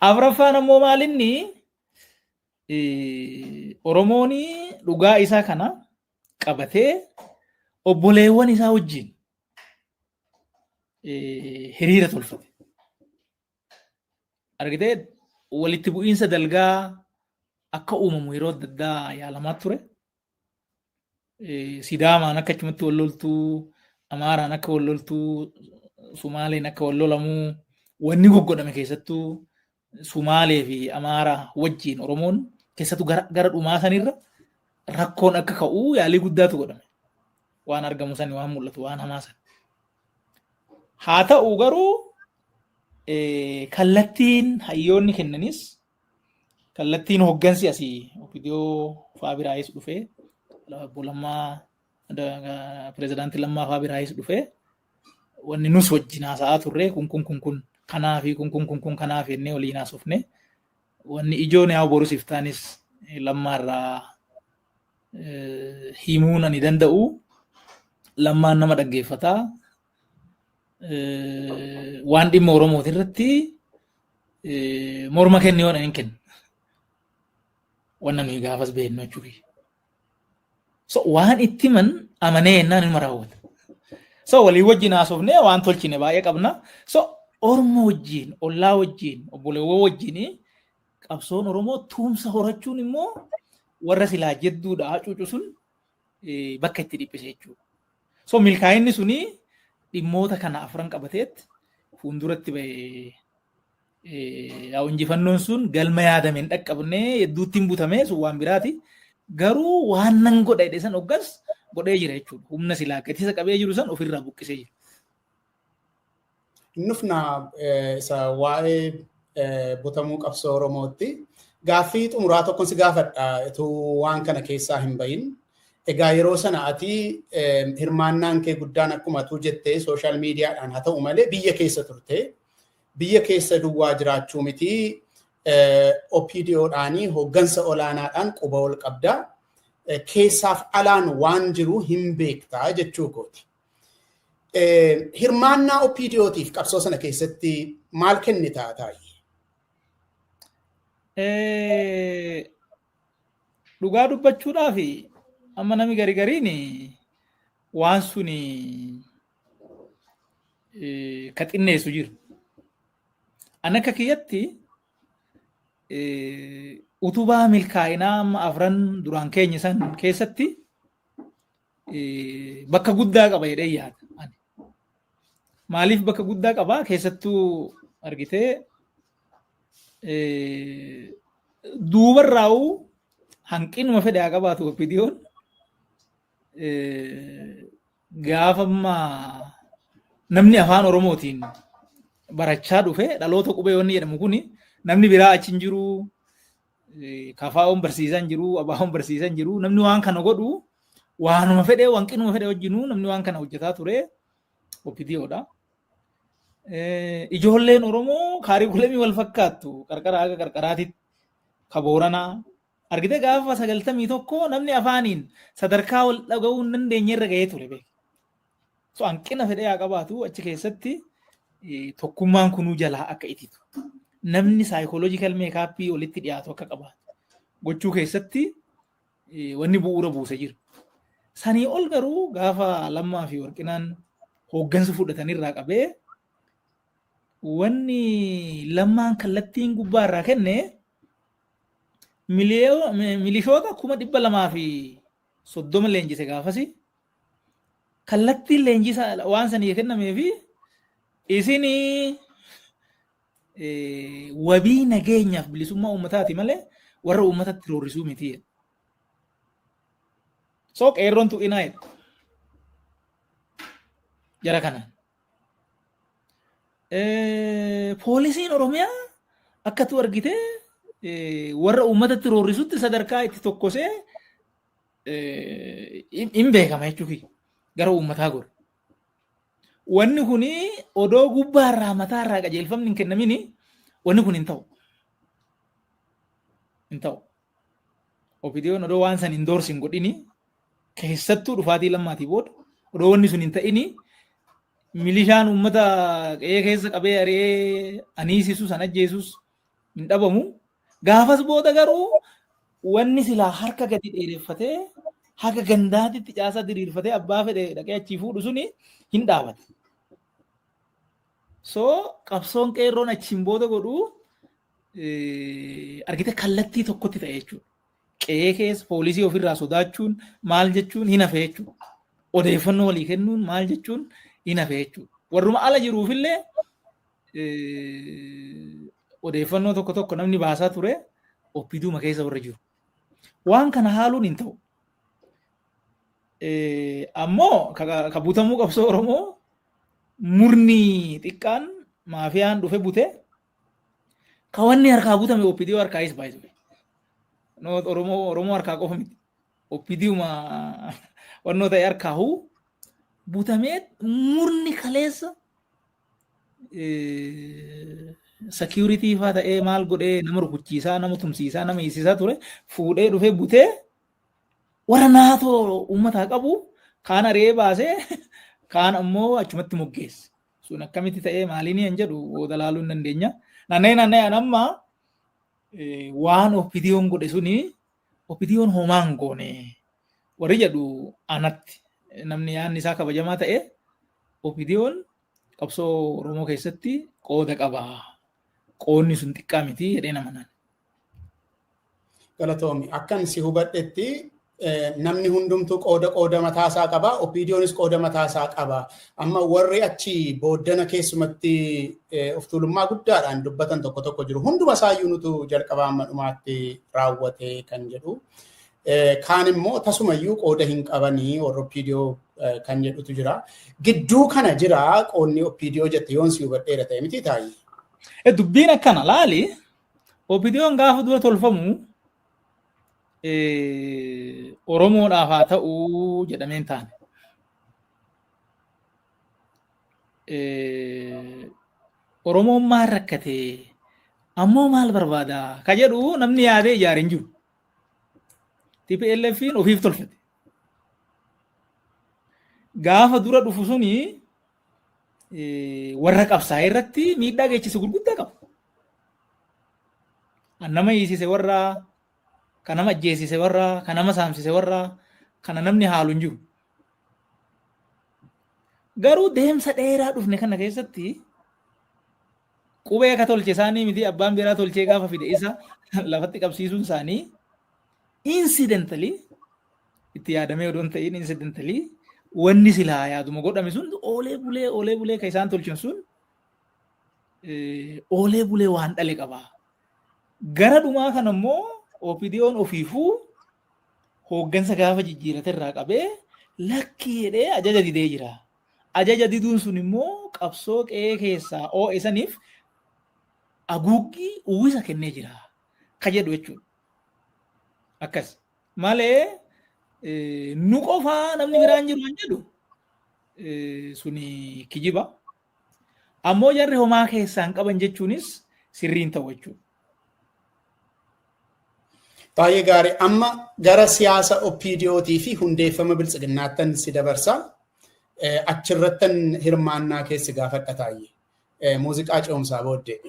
Afraffaan ammoo maalinni Oromoon dhugaa isaa kana qabatee obboleewwan isaa wajjin hiriira tolfate. Argitee walitti bu'iinsa dalgaa akka uumamu yeroo adda addaa yaalamaa ture. Sidaamaan akka achumatti wal loltuu, Amaaraan akka wal loltuu, Sumaaleen akka wal lolamuu, wanni goggodhame keessattuu Sumaalee fi Amaaraa wajjin Oromoon keessattuu gara dhumaa sanirra rakkoon akka ka'u yaalii guddaatu godhame. Waan argamu sani waan mul'atu waan hamaa sani. Haa ta'u garuu kallattiin hayyoonni kennanis kallattiin hoggansi asii viidiyoo fa'aa biraayis dhufee bolammaa pirezidaantii Lammaa fa'aa biraayis dhufee wanni nus wajjin haasa'aa turre kun kanaa fi kun kanaaf jennee waliin haasofne wanni ijoon yaa borusiif taanis Lammaarraa himuu ani danda'u Lammaan nama dhaggeeffataa waan dhimma Oromooti irratti morma kenne yoo hin kennu. Waan nuyi gaafas beeknu jechuudha. So waan itti man amanee ennaan ilma raawwata. So walii wajjin haasofnee waan tolchine baay'ee qabna. So Oromoo wajjin, ollaa wajjin, obboleewwan wajjin qabsoon Oromoo tumsa horachuun immoo warra silaa jedduudha cuucu sun bakka itti dhiphise jechuudha. So milkaa'inni suni dhimmoota kana afran qabateetti fuulduratti bahee injifannoon sun galma yaadameen dhaqqabnee hedduutti hin butamee sun waan biraati. Garuu waan nan godha jedhe san hoggas godhee jira jechuudha. Humna silaa gatisa qabee jiru san ofirraa buqqisee jira. Nufna isa waa'ee butamuu qabsoo Oromootti gaaffii xumuraa tokkon si gaafadha utuu waan kana keessaa hin bahin. Egaa yeroo sana ati hirmaannaan kee guddaan akkuma atu jettee sooshaal miidiyaadhaan haa ta'u malee biyya keessa turte. Biyya keessa duwwaa jiraachuu miti OPDOdhaanii hooggansa olaanaadhaan quba ol qabda. Keessaaf alaan waan jiru hin beektaa jechuu kooti. Hirmaannaa OPDOtiif qabsoo sana keessatti maal kennitaa taa'e? Dhugaa dubbachuudhaaf amma nami gariin waan suni ka xinneessu jiru. An akka kiyyatti utubaa milkaa'inaa amma afran duraan keenya san keessatti bakka guddaa qaba jedhee yaada. Maaliif bakka guddaa qaba? Keessattuu argitee duubarraa'uu hanqinuma fedhe haa qabaatu OPDO'n gaafa namni afaan Oromootiin barachaa dhufe dhaloota qubee wanni jedhamu kuni namni biraa achi hin jiru, kafaa'oon barsiisan jiru, abaahoon barsiisan jiru. Namni waan kana godhu waanuma fedhe hanqinuma fedhe wajjinuu namni waan kana hojjetaa ture OPDOdha. Ijoolleen Oromoo kaarikulamii wal fakkaattu qarqara haga qarqaraatitti ka Booranaa argite gaafa 91 namni afaaniin sadarkaa wal dhaga'uu hin dandeenye irra gahee ture beek. So hanqina fedhee haa qabaatu achi keessatti tokkummaan kunuu jalaa akka ititu. Namni psychological makeup walitti dhiyaatu akka qabaatu gochuu keessatti wanni bu'uura buuse jiru. Sanii ol garuu gaafa Lammaa fi Warqinaan hooggansa fudhatanirraa qabee wanni Lammaan kallattiin gubbaa irraa kenne milishoota 230 leenjise gaafasi. Kallattiin leenjisa waan sanii kennameefi isin wabii nageenyaaf bilisummaa uummataati malee warra uummatatti roorrisuu miti. So qeerroon tuqinaa jedha. Jara kanaan. Poolisiin Oromiyaa akkatu argite warra uummatatti roorrisutti sadarkaa itti tokkosee hin beekama jechuudha. Gara uummataa godhu. Wanni kuni odoo gubbaa irraa mataa irraa qajeelfamni hin kennamini wanni kun hin ta'u. Hin ta'u. OPDO'n odoo waan san hin doorsin godhini keessattuu dhufaatii Lammaatii booda odoo wanni sun hin ta'ini milishaan uummata qe'ee keessa qabee ari'ee aniisisus ajjeesus hin dhabamu. Gaafas booda garuu wanni silaa harka gadi dheereffatee haga gandaatitti caasaa diriirfatee abbaa fedhe dhaqee achii fuudhu suni hin dhaabate. So qabsoon qeerroon achiin booda godhu argite kallattii tokkotti ta'e jechuudha. Qe'ee keessa poolisii ofirraa sodaachuun maal jechuun hin hafe jechuudha. Odeeffannoo walii kennuun maal jechuun hin hafe jechuudha. Warruma ala jiruufillee odeeffannoo tokko tokko namni baasaa ture OPDO'ma keessa warra jiru. Waan kana haaluun hin ta'u. Ammoo ka butamuu qabsoo Oromoo murni xiqqaan maafiyaan dhufe bute ka wanni harkaa butame OPDO harkaayis baay'isuu. Oromoo harkaa qofa miti. OPDO'ma wannoo ta'e harkaa'uu butamee murni kaleessa security faa ta'ee maal godhee nama rukuchiisaa, nama tumsiisaa, nama hiisisaa ture fuudhee dhufee butee warra naatoo uummataa qabu kaan ari'ee baasee kaan ammoo achumatti moggeesse. Sun akkamitti ta'ee maaliin hin jedhu booda laaluu hin dandeenya. Naanna'ee amma waan OPDO'n godhe suni OPDO'n homaa hin goone warri jedhu anatti namni yaadni isaa kabajamaa ta'e OPDO'n qabsoo Oromoo keessatti qooda qaba. Qoonni sun xiqqaa miti jedhee nama nan. Galatoomi akkan si hubadhetti namni hundumtuu qooda mataasaa qaba. OPDO'nis qooda mataasaa qaba. Amma warri achi booddana keessumatti of tuulummaa guddaadhaan dubbatan tokko jiru. Hunduma isaayyuu nutu jalqabaa amma dhumaatti raawwate kan jedhu. kaan immoo tasumayyuu qooda hin qabanii warra OPDO kan jedhutu jira. Gidduu kana jira qoonni OPDO jette yoon si hubadheera ta'e miti taa'ee. Dubbiin akkana laali OPDO'n gaafa dura tolfamu Oromoodhaaf haa ta'uu jedhameen taane. Oromoon maal rakkate ammoo maal barbaada ka jedhu namni yaadee ijaare hin jiru. TPLF'n ofiif tolfate. Gaafa dura dhufu suni warra qabsaa'e irratti miidhaa geessise gurguddaa qaba. Nama hiisise warra, kan nama ajjeesise warra, kan nama saamsise warra, kana namni haalu hin jiru. Garuu deemsa dheeraa dhufne kana keessatti qubee akka tolche isaanii miti abbaan biraa tolchee gaafa fide isa lafatti qabsiisuun isaanii incidentally itti yaadamee odoon ta'in incidentally wanni silaa yaaduma godhame sun oolee bulee ka isaan tolchan sun oolee bulee waan dhale qaba. Gara dhumaa kana immoo OPDO'n ofiifuu hooggansa gaafa jijjiirate irraa qabee lakkii jedhee ajaja didee jira. Ajaja diduun sun immoo qabsoo qe'ee keessaa OSN'if aguuggii uwwisa kennee jira. Ka jedhu jechuudha. Akkas malee nu qofaa namni biraan jiru kan jedhu suni kijiba. Ammoo jarri homaa keessaan qaban jechuunis sirriin ta'u jechuudha. Baay'ee gaarii. Amma gara siyaasa OPDO'tii fi hundeeffama biltsiginnaattan si dabarsa. Achirrattan hirmaannaa keessi gaafadha taa'ee. Muuziqaa ce'umsaa booddee.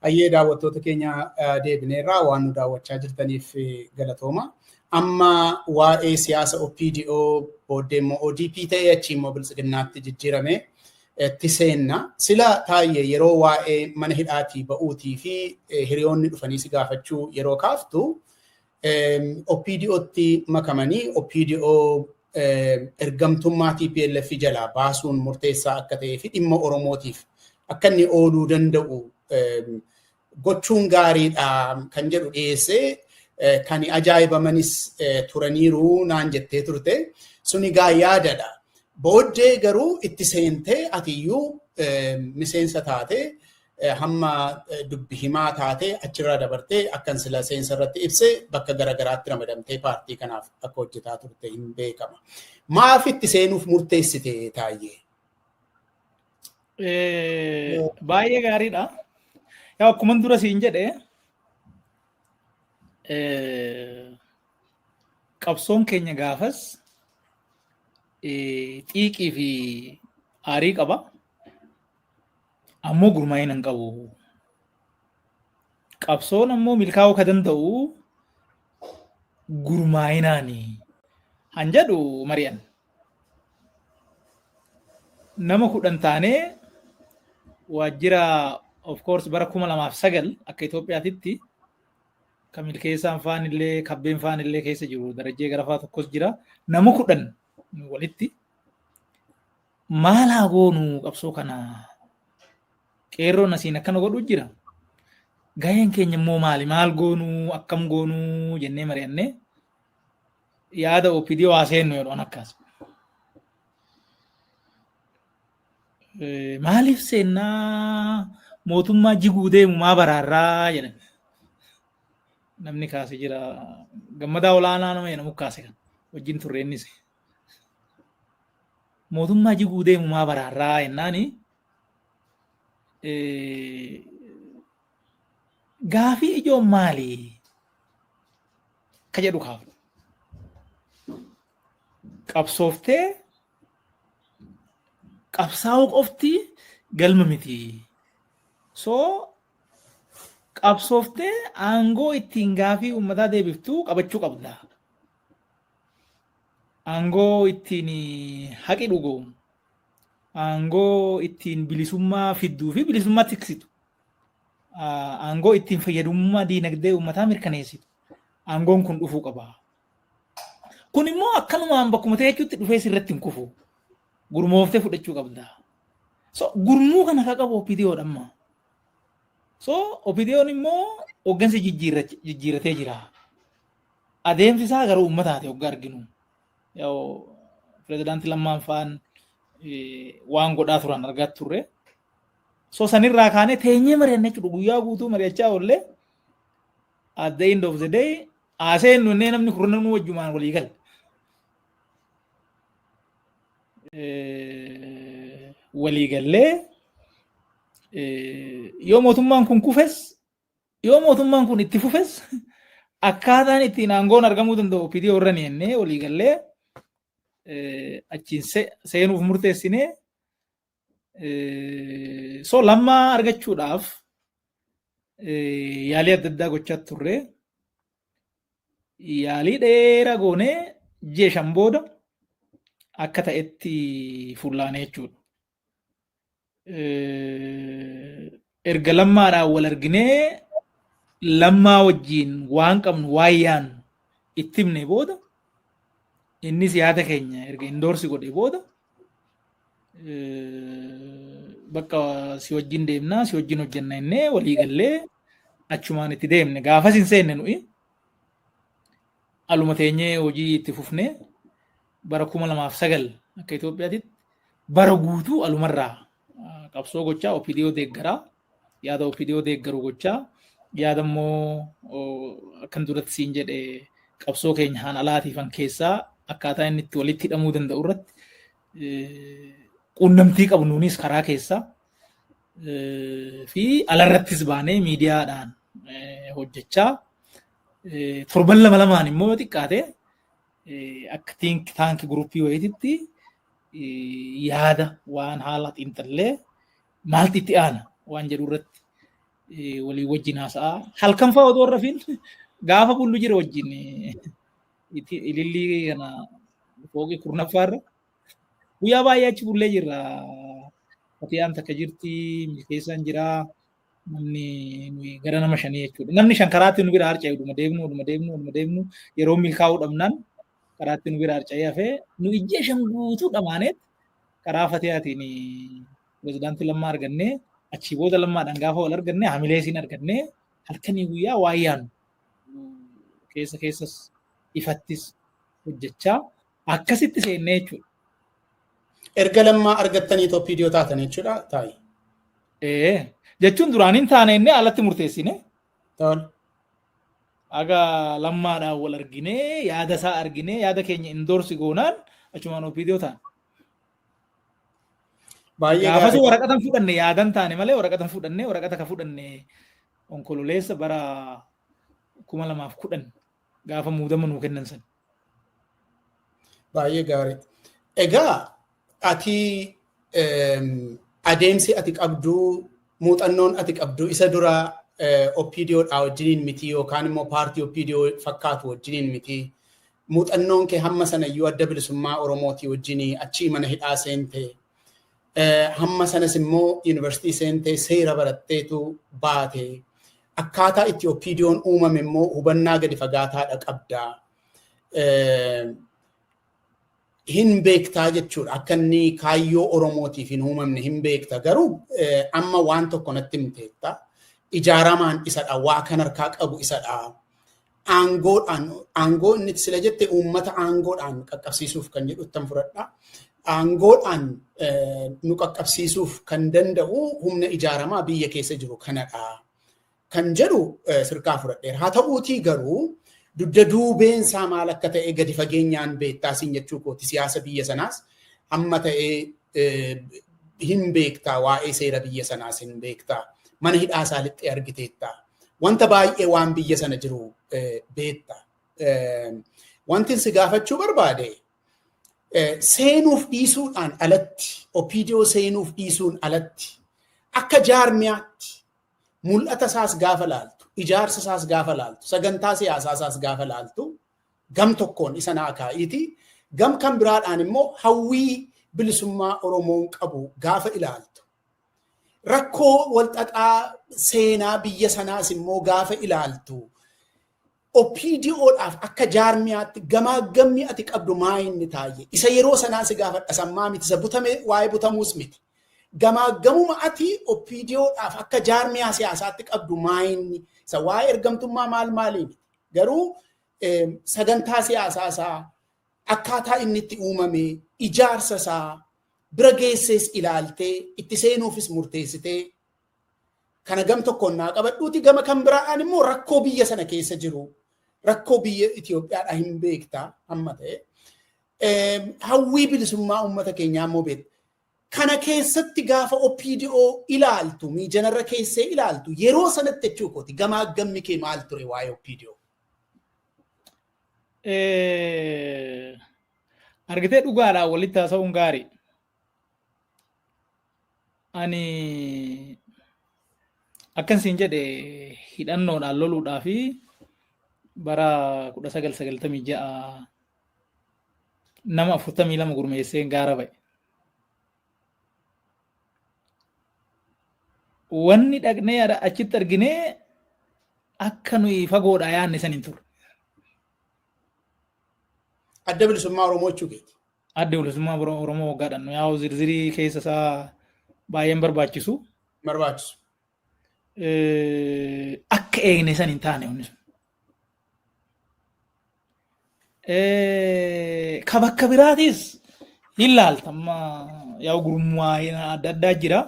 Ayyee daawwattoota keenya deebineerraa waan nu daawwachaa jirtaniif galatooma. Amma waa'ee siyaasa OPDO booddee immoo ODP ta'ee achi immoo biltsiginnaatti jijjiirame itti seenna. Sila taa'ee yeroo waa'ee mana hidhaatii ba'uutii fi hiriyoonni dhufanii si gaafachuu yeroo kaaftu OPDO'tti makamanii OPDO ergamtummaa TPLF jalaa baasuun murteessaa akka ta'ee fi dhimma Oromootiif akka inni ooluu danda'u gochuun gaariidha kan jedhu dhiyeessee kan ajaa'ibamanis turaniiru naan jettee turte suni gaa yaadadha. Booddee garuu itti seentee atiyyuu miseensa taate hamma dubbi himaa taate achirraa dabartee akkan sila seensa irratti ibse bakka garagaraatti ramadamtee paartii kanaaf akka hojjetaa turte hin beekama. Maaf itti seenuuf murteessite taa'ee? Baay'ee gaariidha. Yaa akkuma dura siin jedhe qabsoon keenya gaafas xiiqii fi aarii qaba. Ammoo gurmaa'ina hin qabu. Qabsoon ammoo milkaa'uu ka danda'u gurmaa'inaani. Han jedhu Mari'an. Nama 10 taanee waajjira of course bara 2009 akka Itoophiyaatitti kan milkeessaan faan illee kabbeen faan illee keessa jiru darajee garafaa tokkos jira. Nama 10 walitti maal haa goonu qabsoo kana qeerroon asiin akkana godhu jira. Gaheen keenya immoo maali? Maal goonu akkam goonu jennee mari'annee yaada OPDO haaseennu yeroo akkas. Maaliif seennaa mootummaa jiguu deemu maa baraarraa jedhan. Namni kaase jira. Gammadaa olaanaa nama jedhamu kaase kan wajjin turre innis. Mootummaa jiguu deemu maa baraarraa jennaani gaafii ijoon maali? Ka jedhu kaafu. Qabsooftee qabsaa'uu qofti galma miti. So qabsooftee aangoo ittiin gaafii uummataa deebiftuu qabachuu qabda. Aangoo ittiin haqi dhugu, aangoo ittiin bilisummaa fidduu fi bilisummaa tiksitu, aangoo ittiin fayyadummaa diinagdee uummataa mirkaneessitu. Aangoon kun dhufuu qaba. Kun immoo akkanumaan bakkuma ta'e jechuutti dhufee sirratti hin kufu. Gurmooftee fudhachuu qabda. So gurmuu kana ka qabu OPDO dhamma. So OPDO'n immoo hooggansa jijjiirratee jira. Adeemsi isaa garuu uummataati hoggaa arginu. Yoo pirezidaantii Lammaanfaan waan godhaa turan argaa turre. So sanirraa kaanee teenyee mari'annee jechuudha guyyaa guutuu mari'achaa oollee at the end of the day aseen nunnee namni kurnan wajjumaan walii gala. Walii gallee yoo mootummaan kun kufes yoo mootummaan kun itti fufes akkaataan ittiin aangoon argamuu danda'u OPDO irra neennee walii gallee achiin seenuuf murteessinee so lammaa argachuudhaaf yaalii adda addaa gochaa turre. Yaalii dheeraa goonee jeeshan booda akka ta'etti fullaanee jechuudha. Erga lammaadhaan wal arginee lammaa wajjin waan qabnu waayyaan itti himne booda innis yaada keenya erga indoorsi godhe booda bakka si wajjin deemnaa si wajjin hojjenna innee walii gallee achumaan itti deemne. Gaafas hin seenne nuyi aluma teenyee hojii itti fufnee bara 2009 akka Itoophiyaatitti bara guutuu alumarraa qabsoo gochaa OPDO deeggaraa yaada OPDO deeggaru gochaa yaada immoo akkan duratti siin jedhe qabsoo keenya haan alaatiifan keessaa akkaataa inni itti walitti hidhamuu danda'u irratti quunnamtii qabnuunis karaa keessaa fi alarrattis baanee miidiyaadhaan hojjechaa torban lamaan immoo yoo xiqqaate akka taankii guruppii wayiititti yaada waan haala xiinxallee maalti itti aana waan jedhu irratti walii wajjin haasa'aa halkan fa'aa otoo rafiin gaafa bullu jira wajjin ilillii kana fooqii kurnaffaarra guyyaa baay'ee achi bullee jirra. Fatiyaan takka jirti milkeessaan jira namni gara nama 5 jechuudha. Namni 5 karaatti nu bira harca'e dhuma deemnu yeroo milkaa'uu dhabnaan karaatti nu bira harca'ee hafee nu ijjee 5 guutuu dhamaaneet karaa Fatiyaatiin pirezidaantii Lammaa argannee achii booda Lammaadhaan gaafa wal argannee hamileesiin argannee halkanii guyyaa waayyaan keessas ifattis hojjechaa akkasitti seennee jechuudha. Erga Lammaa argattanii OPDO taatan jechuudha taayi. Jechuun duraan hin taane inni alatti murteessine. Ta'an. Aga Lammaadhaan wal arginee yaada isaa arginee yaada keenya indoorsi goonaan achumaan OPDO ta'an. Baay'ee gaafas waraqatan fudhanne yaadan taane malee waraqatan fudhanne waraqata ka fudhanne onkololeessa bara 2010 gaafa muudama nuu kennan san. Baay'ee gaarii. Egaa ati adeemsi ati qabdu muuxannoon ati qabdu isa dura OPDO dha wajjiniin miti yookaan immoo paartii OPDO fakkaatu wajjiniin miti. Muuxannoon kee hamma sana iyyuu adda bilisummaa Oromootii wajjinii achii mana hidhaa seente. Hamma sanas immoo yuunivarsiitii seentee seera baratteetu baate. Akkaataa itti OPDO'n uumame immoo hubannaa gadi fagaataadha qabda. Hin beektaa jechuudha. Akka inni kaayyoo Oromootiif hin uumamne hin beekta. Garuu amma waan tokko natti himteetta. Ijaaramaan isadha. Waa kan harkaa qabu isadha. Aangoo inni sila jette uummata aangoodhaan qaqqabsiisuuf kan jedhu ittan fudhadha. Aangoodhaan nu qaqqabsiisuuf kan danda'u humna ijaaramaa biyya keessa jiru kanadha. Kan jedhu sirkaa fudhadheera. Haa ta'uutii garuu dugda duubeensaa maal akka ta'e gadi fageenyaan beektaa siin jechuu kooti siyaasa biyya sanaas amma ta'e hin beektaa waa'ee seera biyya sanaas hin beektaa mana hidhaasaa lixxee argiteettaa wanta baay'ee waan biyya sana jiru beektaa. Wanti si gaafachuu barbaade seenuuf dhiisuudhaan alatti OPDO seenuuf dhiisuun alatti akka jaarmiyaatti mul'ata isaas gaafa laaltu ijaarsa isaas gaafa laaltu sagantaa siyaasaa isaas gaafa laaltu gam tokkoon isa naa kaa'iiti gam kan biraadhaan immoo hawwii bilisummaa Oromoon qabu gaafa ilaaltu rakkoo walxaxaa seenaa biyya sanaas immoo gaafa ilaaltu OPDO'dhaaf akka jaarmiyaatti gamaagamni ati qabdu maa inni taayye isa yeroo sanaa si gaafadha sammaa miti isa butame waa'ee butamuus miti gamaagamuma ati OPDO'dhaaf akka jaarmiyaa siyaasaatti qabdu maa inni isa waa'ee ergamtummaa maaliin garuu sagantaa siyaasaa isaa akkaataa inni itti uumame ijaarsa isaa bira geessees ilaaltee itti seenuufis murteessitee kana gam tokkoon naa qabadhuuti gama kan biraadhaan immoo rakkoo biyya sana keessa jiru rakkoo biyya Itoophiyaadhaa hin beektaa amma ta'e hawwii bilisummaa uummata keenyaa immoo beekta. Kana keessatti gaafa OPDO ilaaltu miijanarra keessee ilaaltu yeroo sanatti jechuukooti gamaagamni kee maal ture waa'ee OPDO? Argitee dhugaadhaan walitti haasa'uun gaarii. Ani akkan siin jedhe hidhannoodhaan loluudhaa fi bara 1996 nama 42 gurmeesseen gaara ba'e. Wanni dhaqnee achitti arginee akka nuyi fagoodhaa yaadne san hin turre. Adda bilisummaa Oromoo jechuukeeti. Adda bilisummaa Oromoo waggaadhaan yaa'u zirzirii keessa isaa baay'een barbaachisu. Barbaachisu. Akka eegne san hin taane wanni sun. Ka bakka biraatis hin laalta amma yaa'u gurmumaa adda addaa jira.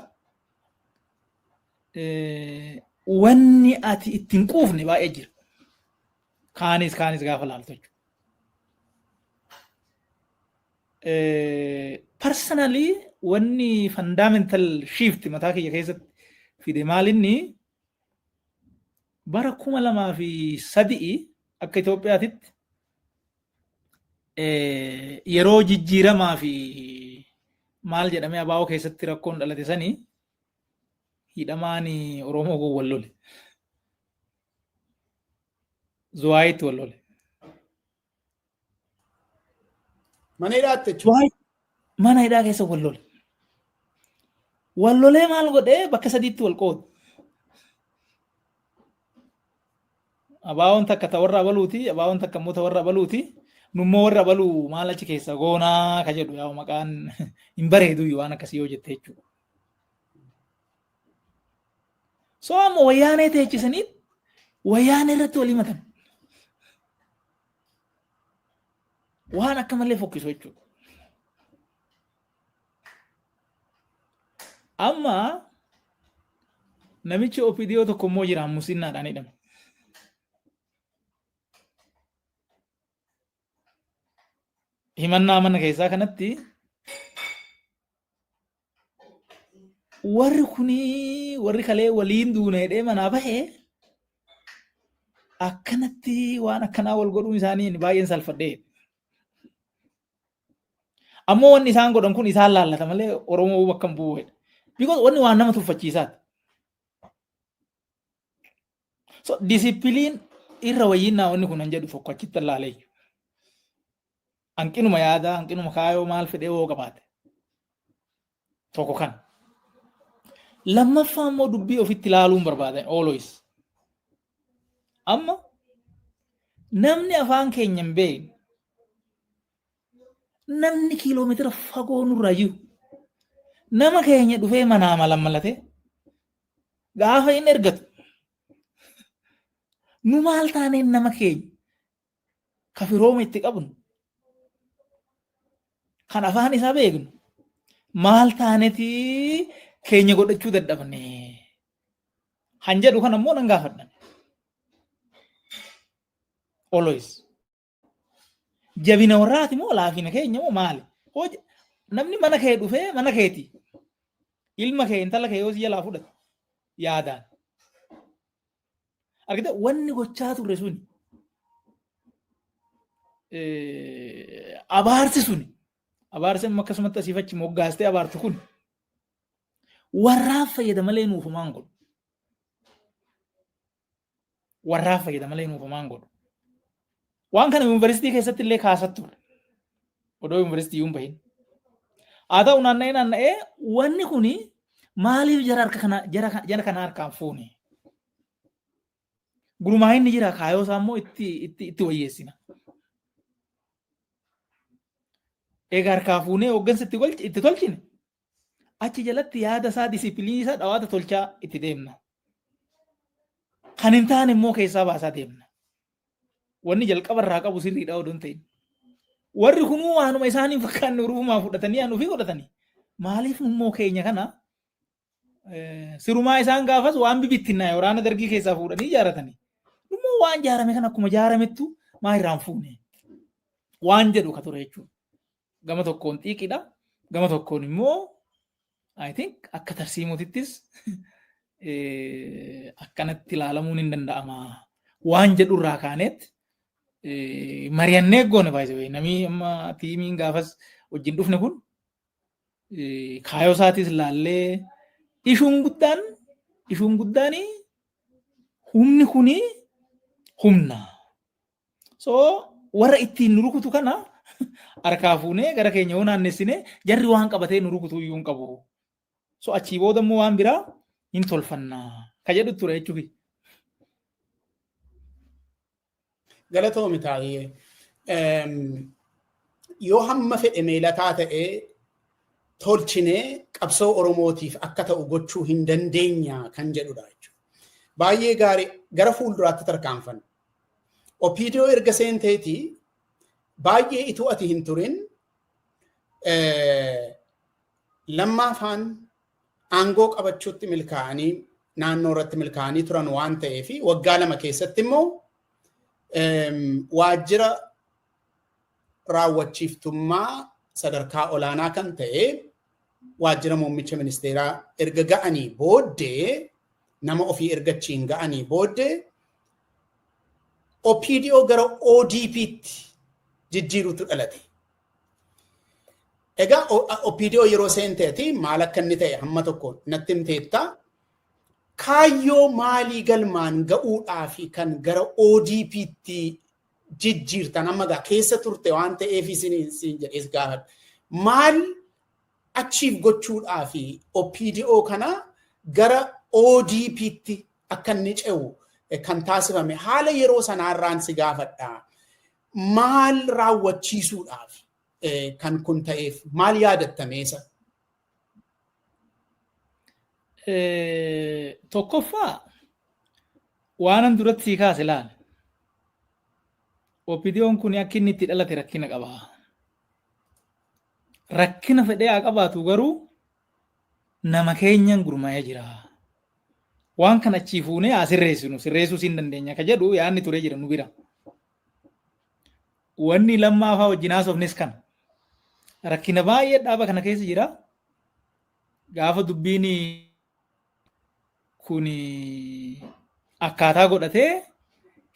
Wanni ati ittiin quufne baay'ee jira. Kaanis gaafa laaltu jechuudha. Personally wanni fundamental shift mataa kiyya keessatti fide maalinni bara 2003 akka Itoophiyaatitti yeroo jijjiiramaa fi maal jedhamee abaa'oo keessatti rakkoon dhalate sanii hidhamaan Oromoo kun wal lole. Zuwaayitti wal lole. Mana hidhaatti jechuudha. Mana hidhaa keessa wal lole. Wal lolee maal godhee bakka sadiitti wal qoodu. Abaa'oon takka warra abaluuti, abaa'oon takka immoo warra abaluuti. Nummoo warra abaluu maal achi keessa goonaa ka jedhu yaa maqaan hin bareedu waan akkasii yoo jette jechuudha. So amma wayyaanee teechisaniit wayyaanee irratti walii matan. Waan akka malee fokkisu jechuudha. Amma namichi OPDO tokko immoo jira musinnaadhaan hidhame. Himannaa mana keessaa kanatti warri kalee waliin duuna jedhee manaa bahee akkanatti waan akkanaa wal godhuun isaanii baay'een salfadhee. Ammoo wanni isaan godhan kun isaan laallata malee Oromoo bakka hin bu'edha. Because wanni waan nama tuffachiisaati. So discipline irra wayyinnaa wanni kun hin jedhu tokko achitti laalee. Hanqinuma yaadaa, hanqinuma kaayoo maal fedhee hoo qabaate. Tokko kan. Lammaffaa immoo dubbii ofitti ilaaluun barbaadan always. Amma namni afaan keenya hin beekne namni kiiloomeetira fagoo nurraa jiru nama keenya dhufee manaa malammalate gaafa hin ergatu nu maal taaneen nama keenya ka firooma itti qabnu kan afaan isaa beeknu maal taaneti keenya godhachuu dadhabne han jedhu kan ammoo nan gaafadhan always jabina warraati moo laafina keenya moo maali namni mana kee dhufee mana keeti ilma kee intala kee yoo si jalaa fudhate yaadaan argite wanni gochaa turre suni abaarsi suni abaarsa akkasumatti asiifachi moggaastee abaartu kun warraaf fayyada malee nuuf maan godhu. Warraaf fayyada malee nuuf maan godhu. Waan kana yuunivarsiitii keessatti illee kaasattu odoo yuunivarsiitii yuun bahin. Haa ta'u naanna'ee wanni kuni maaliif jara kana harkaan fuune? Gurumaa inni jira kaayoo isaa immoo itti wayyeessina. Egaa harkaa fuunee hooggansa itti tolchine achi jalatti yaada isaa disipiliinii isaa dhawaata tolchaa itti deemna. Kan hin taane immoo keessaa baasaa deemna. Wanni jalqaba irraa qabu sirriidha odoo hin ta'in. Warri kunuu waanuma isaanii fakkaanne urufumaa fudhatanii haan ofii godhatanii. Maaliif immoo keenya kana sirumaa isaan gaafas waan bibittinnaa waraana dargii keessaa fuudhanii ijaaratanii. Immoo waan ijaarame kan akkuma ijaaramettu maa irraan fuune? Waan jedhu ka ture jechuudha. Gama tokkoon xiiqidha. Gama tokkoon immoo I think akka tarsiimotittis akkanatti ilaalamuun hin danda'ama. Waan jedhu irraa kaanetti mari'annee goone baay'ee namni amma tiimiin gaafas wajjin dhufne kun kaayoo isaatis ilaallee ishuun guddaan humni kuni humna. So warra ittiin nu rukutu kana harkaa fuunee gara keenya yoo naannessinee jarri waan qabatee nu rukutuu iyyuu hin qabu. So achii booda immoo waan biraa hin tolfannaa ka jedhu ture jechuudha. Galatoomi taa'ee yoo hamma fedhe meelataa ta'ee tolchinee qabsoo Oromootiif akka ta'u gochuu hin dandeenya kan jedhudha jechuudha. Baay'ee gaarii gara fuulduraatti tarkaanfanna. Opiidiyoo erga seenteetii baay'ee ituu ati hin turin lammaafaan aangoo qabachuutti milkaa'anii naannoo irratti milkaa'anii turan waan ta'eef waggaa 2 keessatti immoo waajjira raawwachiiftummaa sadarkaa olaanaa kan ta'e waajjira muummicha ministeeraa erga ga'anii booddee nama ofii ergachiin ga'anii booddee OPDO gara ODP'tti jijjiiruutu dhalate. Egaa OPDO yeroo seenteeti maal akka inni ta'e hamma tokko natti himteetta. Kaayyoo maalii galmaan ga'uudhaaf kan gara ODP'tti jijjiirtan amma gaa keessa turte waan ta'eef isin jedhees gaafadha. Maal achiif gochuudhaaf OPDO kana gara ODP'tti akka inni ce'u kan taasifame haala yeroo sanaarraan si gaafadha. Maal raawwachiisuudhaaf kan kun ta'eef maal yaadattameesa? Tokkoffaa waanan duratti sii kaase ilaali. OPDO'n kun akka inni itti dhalate rakkina qaba. Rakkina fedhee haa qabaatu garuu nama keenyan gurmaa'ee jira. Waan kana achii fuunee haa sirreessinu sirreessuu siin dandeenya ka jedhu yaadni turee jira nu bira. Wanni lammaafaa wajjin haasofnes kana. Rakkina baay'ee dhaaba kana keessa jira. Gaafa dubbiin kun akkaataa godhatee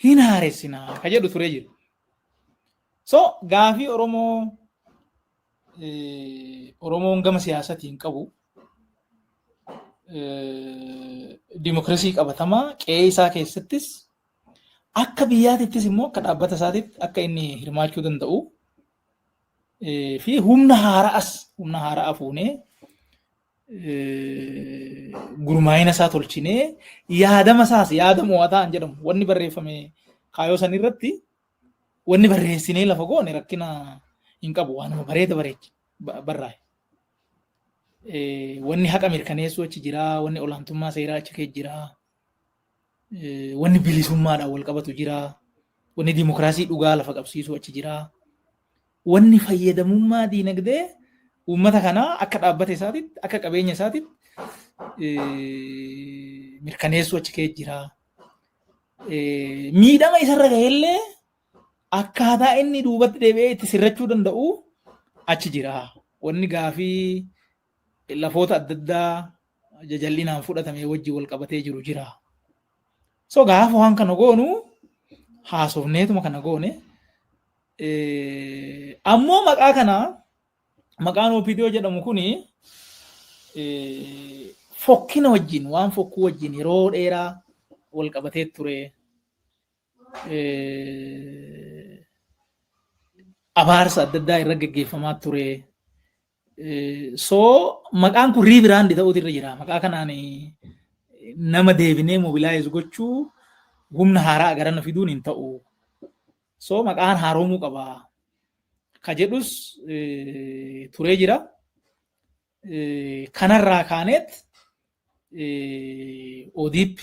hin haaressina ka jedhu turee jira. So gaafii Oromoon gama siyaasatiin qabu dimokiraasii qabatamaa qe'ee isaa keessattis akka biyyaatittis immoo akka dhaabbata isaatitti akka inni hirmaachuu danda'u fi humna haaraa fuunee gurmaa'ina isaa tolchinee yaadama isaas yaada mo'ataa jedhamu wanni barreeffame kaayoo san irratti wanni barreessinee lafa goone rakkina hin qabu waanuma bareeda barraa'e. Wanni haqa mirkaneessuu achi jira, wanni olaantummaa seeraa achi keessa jira, wanni bilisummaadhaan wal qabatu jira, wanni dimokiraasii dhugaa lafa qabsiisuu achi jira, wanni fayyadamummaa diinagdee uummata kanaa akka dhaabbata isaatitti akka qabeenya isaatitti mirkaneessuu achi keessa jira. Miidhama isarra ga'ellee akkaataa inni duubatti deebi'ee itti sirrachuu danda'u achi jira. Wanni gaafii lafoota adda addaa jajallinaan fudhatame wajjin wal qabatee jiru jira. So gaafa waan kana goonu haasofneetuma kana goone ammoo maqaa kana maqaan OPDO jedhamu kuni fokkina wajjin waan fokkuu wajjin yeroo dheeraa wal qabatee ture. Abaarsa adda addaa irra gaggeeffamaa ture. So maqaan kun riibiraandi ta'uutu irra jira. Maqaa kanaan nama deebinee mobilaayiz gochuu humna haaraa garana fiduun hin ta'u. So maqaan haaromuu qaba. Ka jedhus turee jira. Kanarraa kaaneet ODP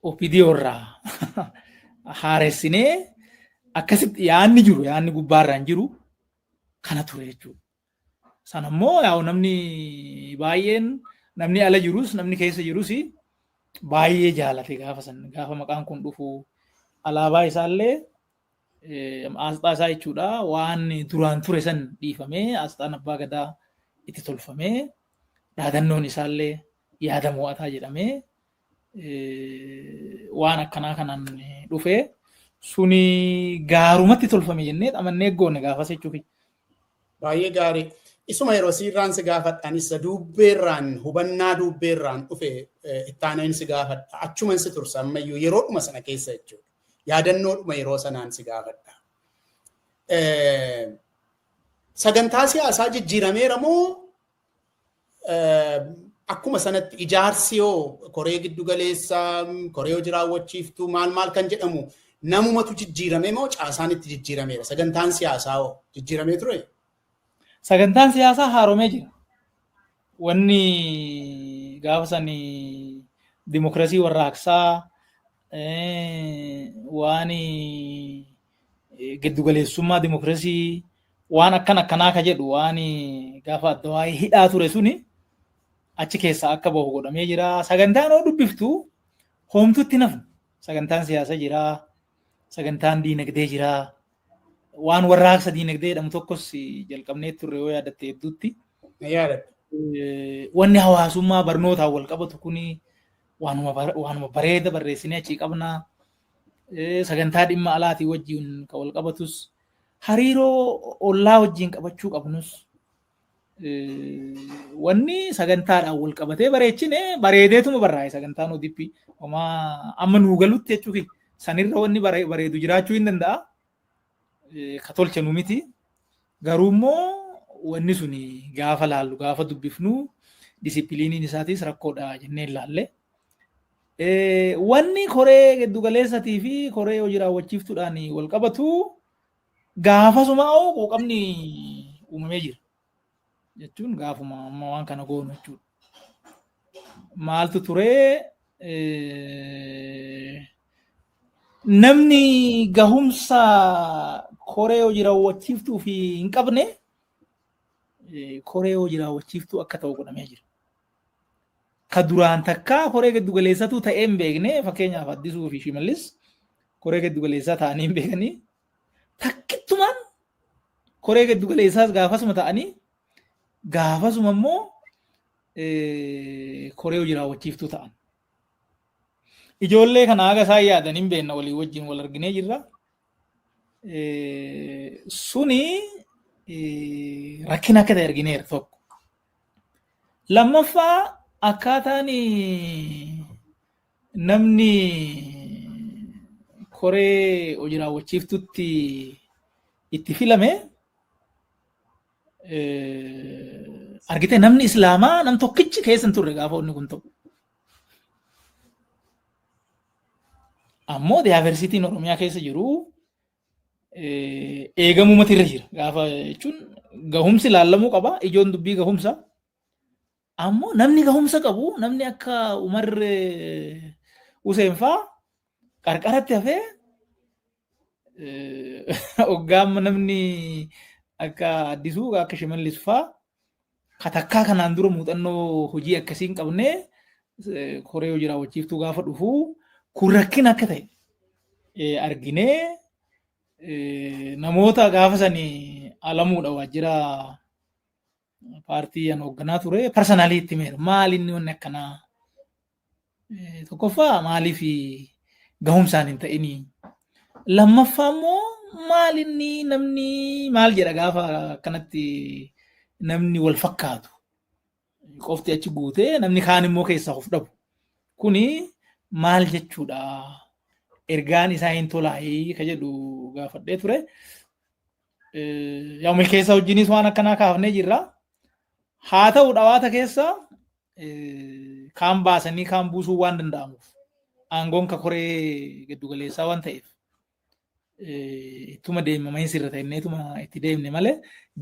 OPDO irraa haaressinee akkasitti yaanni jiru, yaanni gubbaarraan jiru kana ture jechuudha. Sana immoo yaa namni baay'een namni ala jirus namni keessa jirus baay'ee jaalate gaafa maqaan kun dhufu alaabaa isaallee asxaa isaa jechuudha waan duraan ture san dhiifamee asxaan abbaa gadaa itti tolfamee dhaadannoon isaallee yaada mo'ataa jedhamee waan akkanaa kanaan dhufee suni gaarumatti tolfame jennee amannee goone gaafas jechuudha. Baay'ee gaarii. Isuma yeroo siirraan si gaafadhaan isa dubbeerraan hubannaa dubbeerraan dhufe ittaaneen si gaafadha. Achuman si tursa ammayyuu yeroodhuma sana keessa jechuudha. Yaadannoodhuma yeroo sanaan si gaafadha. Sagantaa siyaasaa jijjiirameera moo akkuma sanatti ijaarsi yoo koree giddu galeessaa koree hojii raawwachiiftuu maal kan jedhamu namumatu jijjiirame moo caasaan itti jijjiirameera? Sagantaan siyaasaa hoo jijjiiramee ture? Sagantaan siyaasaa haaromee jira. Wanni gaafa sanii dimokiraasii warraaqsaa waan giddugaleessummaa dimokiraasii waan akkanaa ka jedhu waan gaafa adda waa'ee hidhaa ture suni achi keessaa akka bahu godhamee jira. Sagantaan oo dubbiftu hoomtutti nafnu. Sagantaan siyaasaa jira. Sagantaan diinagdee jira. Waan warraaqsa diinagdee jedhamu tokkos jalqabnee turre yoo yaadatte hedduutti. Wanni hawaasummaa barnootaan wal qabatu kuni waanuma bareeda barreessinee achii qabna. Sagantaa dhimma alaatii wajjin kan wal qabatus hariiroo ollaa wajjin qabachuu qabnus wanni sagantaadhaan wal qabatee bareechine bareedeetuma barraa'e sagantaan ODP amma nuu galutti jechuudha. Sanirra wanni bareedu jiraachuu hin danda'a. Ka tolchanu miti. Garuu immoo wanni suni gaafa laallu gaafa dubbifnu disipiliiniin isaatis rakkoodha jennee ilaalle. Wanni koree giddugaleessatii fi koree hojii raawwachiiftuudhaan wal qabatu gaafasuma quuqamni uumamee jira. Jechuun gaafuma amma waan kana goonu jechuudha. Maaltu turee namni gahumsa koree hojii raawwachiiftuu fi hin qabne koree hojii raawwachiiftuu akka ta'u godhamee jira. Ka duraan takkaa koree giddugaleessatu ta'ee hin beekne fakkeenyaaf Addisuu fi Shimallis koree giddugaleessaa ta'anii hin beekanii takkittumaan koree giddugaleessaas gaafasuma ta'anii gaafasuma immoo koree hojii raawwachiiftuu ta'an. Ijoollee kana haga isaan yaadan hin beekna walii wajjin wal arginee jirra. Suni rakkina akka ta'e argineera tokko. Lammaffaa akkaataan namni koree hojii raawwachiiftuutti itti filame argite namni islaamaa nam tokkichi keessa hin turre gaafa inni kun ta'u. Ammoo diyaaversitiin Oromiyaa keessa jiru eegamuu mati irra jira. Gaafa jechuun gahumsi laallamuu qaba. Ijoon dubbii gahumsa. Ammoo namni gahumsa qabu namni akka Umar Hussein faa qarqaratti hafee hoggaamma namni akka Addisuu akka Shimallis faa katakkaa kanaan dura muuxannoo hojii akkasii hin qabne koree hojii raawwachiiftuu gaafa dhufu kun rakkina akka ta'e arginee namoota gaafa sanii alamuudha waajjira paartii an hoogganaa ture parsanaalii itti meera maali inni wanni akkanaa tokkoffaa maaliif gahumsaan hin ta'inii lammaffaa immoo maal inni namni maal jedha gaafa kanatti namni wal fakkaatu qofti achi guutee namni kaan immoo keessaa of dhabu kuni maal jechuudha ergaan isaa hin tolaayii ka jedhu gaafadhee ture yaa milkeessa wajjinis waan akkanaa kaafnee jirra haa ta'u dhawaata keessa kaan baasanii kaan buusuu waan danda'amuuf aangoon ka koree giddugaleessaa waan ta'eef ittuma deemameen sirra ta'inne ittuma itti deemne malee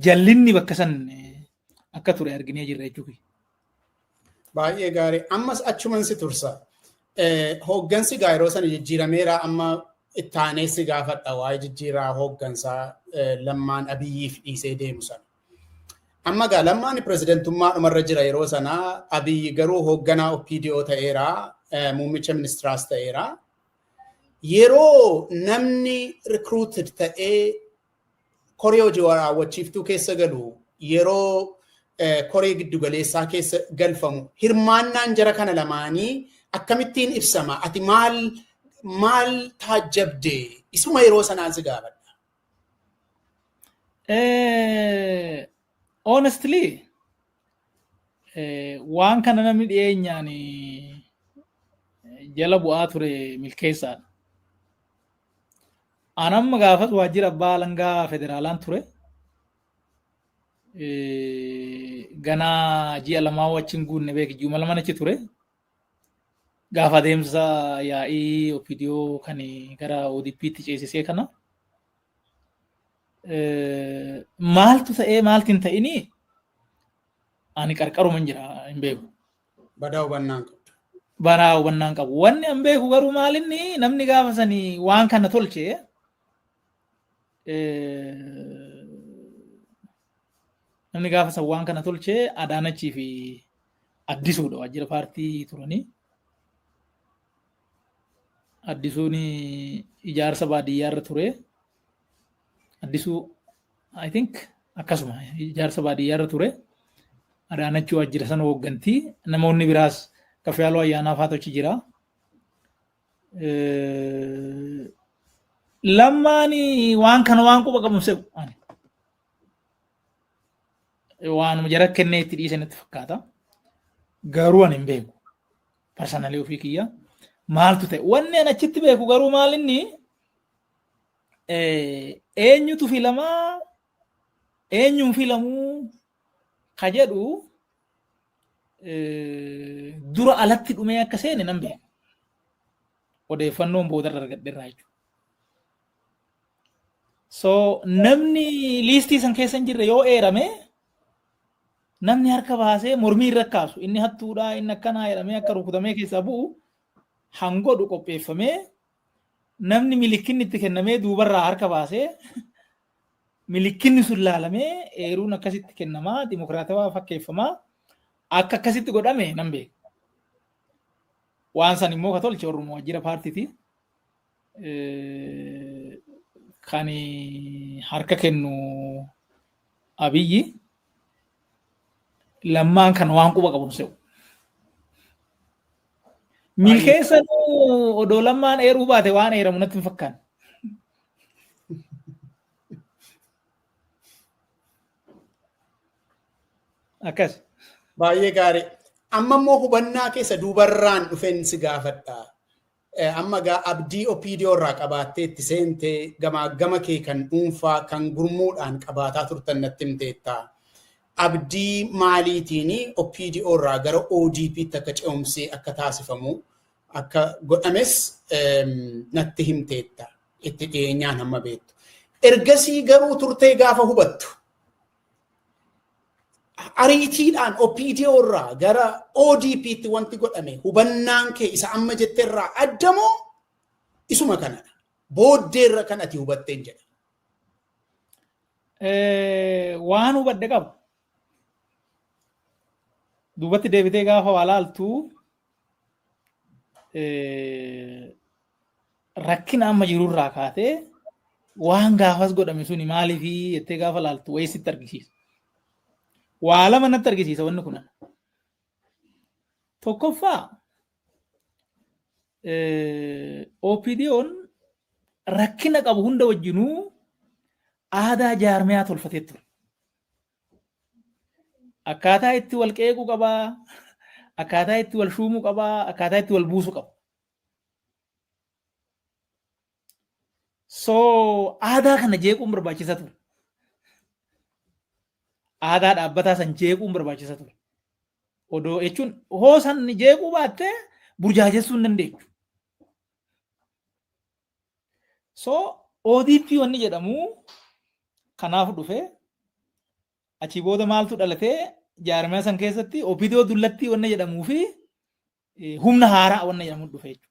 jallinni bakka san akka ture arginee jirra jechuudha. Baay'ee gaarii. Ammas achuman si tursa. Hooggansi yeroo sana jijjiirameera amma itti aanee si gaafadha waa'ee jijjiiraa hooggansaa Lammaan Abiyyiif dhiisee deemu sana. Amma Lammaan pirezidentummaa dhumarra jira yeroo sana Abiyyi garuu hoogganaa OPDO ta'eera muummicha ministiraas ta'eera. Yeroo namni recruited ta'ee koree hojii raawwachiiftuu keessa galu yeroo koree giddugaleessaa keessa galfamu hirmaannaan jara kana lamaanii akkamittiin ibsama ati maal taajjabde isuma yeroo sanaan si gaafadha. Honestly waan kana namni dhiyeenyaan jala bu'aa ture milkeessaadha. Anamma gaafas waajjira abbaa alangaa federaalaan ture. Ganaa ji'a lamaa wajjin guunne beeki juma lama achi ture. Gaafa adeemsa yaa'ii OPDO kan gara ODP'tti ceesisee kana. Maaltu ta'ee maaltiin ta'ini ani qarqaruma hin jira hin beeku. Badaa hubannaan qabu. Badaa hubannaan qabu. Wanni hin beeku garuu maalinni namni gaafa sanii waan kana tolchee namni gaafa san waan kana tolchee Adaanachii fi Addisuudha waajjira paartii turanii. Addisuun ijaarsa baadiyyaarra ture. Addisuu I think akkasuma ijaarsa baadiyyaarra ture. Adaanachii waajjira sana hooggantii. Namoonni biraas Kaffiyaaluu Ayyaanaa fa'aatu achi jira. Lammaani waan kana waan quba qabu se'u waan jara kennee itti dhiisanitti fakkaata. Garuu ani hin beeku. Personally ofii kiyya. Maaltu ta'e wanni ani achitti beeku garuu maalinni eenyutu filamaa eenyuun filamuu ka jedhu dura alatti dhumee akka seene nan beeku. Odeeffannoon boodarra argadheerraa jechuudha. So namni liistii san keessa hin jirre yoo eerame namni harka baasee mormii irra kaasu inni hattuudhaa inni akkanaa jedhamee akka rukutamee keessaa bu'u hangodhu qopheeffamee namni milikkinni itti kennamee duubarraa harka baasee milikkinni sun laalamee eeruun akkasitti kennamaa dimokiraatawaa fakkeeffamaa akka akkasitti godhame nan beeku. Waan san immoo ka tolche Oromoo waajjira paartiiti. Kan harka kennu Abiyyi Lammaan kan waan quba qabu se'u. Milkeessa odoo Lammaan eeruu baate waan eeramu natti hin fakkaanne. Akkas. Baay'ee gaarii. Amma immoo hubannaa keessa duubarraan dhufeen si gaafadha. Amma abdii OPDO irraa qabaattee itti seentee gama kee kan dhuunfaa kan gurmuudhaan qabaataa turtan natti himteetta. Abdii maaliitiin OPDO irraa gara ODP'tti akka ce'umsee akka taasifamu akka godhames natti himteetta itti dhiyeenyaan hamma beektu. Ergasii garuu turtee gaafa hubattu. Ariitiidhaan OPDO irraa gara ODP'tti wanti godhame hubannaan kee isa amma jetteerraa addamoo isuma kanadha. Booddeerra kan ati hubatteen jedha. Waan hubadde qabu. Duubatti deebitee gaafa waa laaltu rakkina amma jirurraa kaatee waan gaafas godhame suni maaliifi jettee gaafa laaltu wayii sitti argisiisa. Waa lama natti argisiisa wanni kun. Tokkoffaa OPDO'n rakkina qabu hunda wajjinuu aadaa jaarmiyaa tolfatee ture. Akkaataa itti wal qeequu qabaa, akkaataa itti wal shuumuu qabaa, akkaataa itti wal buusuu qaba. So aadaa kana jeequun barbaachisa ture. Aadaa dhaabbataa san jeequun barbaachisa ture. Odoo jechuun hoo san jeequu baattee burjaajessuu hin dandeessu. So ODP wanni jedhamu kanaaf dhufe achi booda maaltu dhalatee jaarmiyaa san keessatti OPDO dullattii wanna jedhamuu fi humna haaraa wanna jedhamu dhufe jechuudha.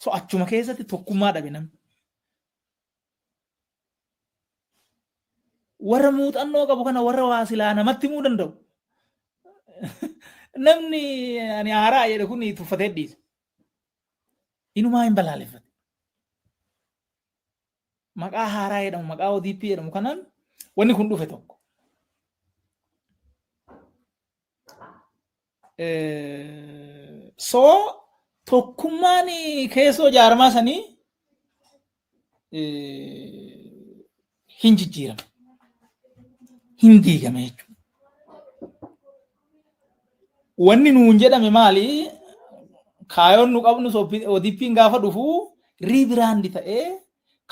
So achuma keessatti tokkummaa dhabe namni. Warra muuxannoo qabu kana warra waa silaa namatti himuu danda'u. Namni ani haaraa jedhe kun tuffatee dhiise. Inumaa hin balaaleffate. Maqaa haaraa jedhamu, maqaa ODP jedhamu kanaan wanni kun dhufe tokko. So tokkummaan keessoo jaarmaa sanii hin jijjiirame. Hin diigame jechuudha. Wanni nuun jedhame maali? Kaayoon nu qabnu ODP'n gaafa dhufu riibiraandi ta'ee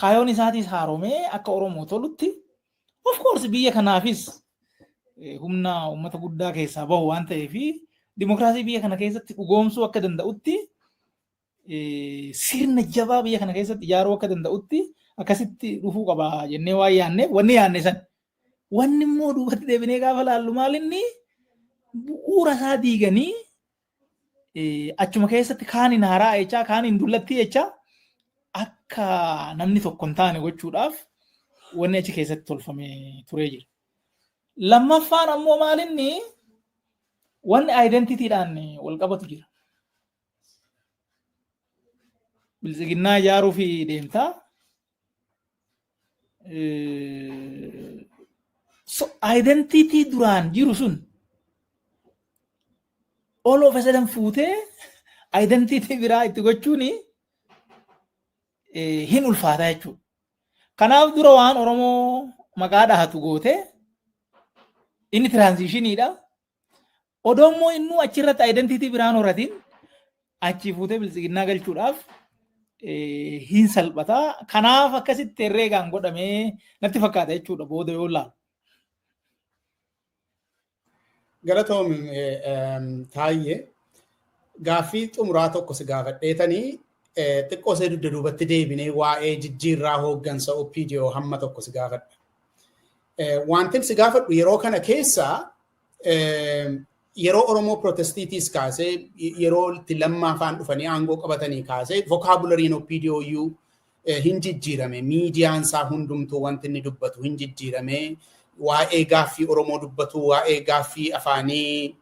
kaayoon isaatis haaromee akka Oromoo tolutti of course biyya kanaafis humna uummata guddaa keessaa bahu waan ta'eef dimokiraasii biyya kana keessatti dhugoomsuu akka danda'utti sirna jabaa biyya kana keessatti ijaaruu akka danda'utti akkasitti dhufuu qaba jennee waan yaanneef wanni yaanne san. Wanni immoo duubatti deebinee gaafa laallu maalinni bu'uura isaa diiganii achuma keessatti kaaniin haaraa jechaa kaaniin dullattii jechaa akka namni tokko hin taane gochuudhaaf wanni achi keessatti tolfame turee jira. Lammaffaan ammoo maalinni wanni identitiidhaan wal qabatu jira. Bilisiginnaa ijaaruu fi deemtaa. So identity duraan jiru sun all of a sudden fuutee identity biraa itti gochuun hin ulfaata jechuudha. Kanaaf dura waan Oromoo maqaa dhahatu goote inni tiraanzishiniidha. Odoo immoo innuu achirratti identity biraan horatiin achi fuutee bilisiginnaa galchuudhaaf hin salphataa. Kanaaf akkasitti herreegaan godhamee natti fakkaata jechuudha booda yoo laalu. Galatoom taayye gaaffii xumuraa tokko si gaafadheetanii xiqqoo see dugda duubatti deebinee waa'ee jijjiirraa hooggansa OPDO hamma tokko si gaafadha. Wantin si gaafadhu yeroo kana keessa yeroo Oromoo Protestiitiis kaasee yeroo itti lammaafaan dhufanii aangoo qabatanii kaasee vokaabulariin OPDO iyyuu hin jijjiirame. Miidiyaan isaa hundumtuu wanti inni dubbatu hin jijjiirame. Waa'ee gaaffii Oromoo dubbatu, waa'ee gaaffii afaanii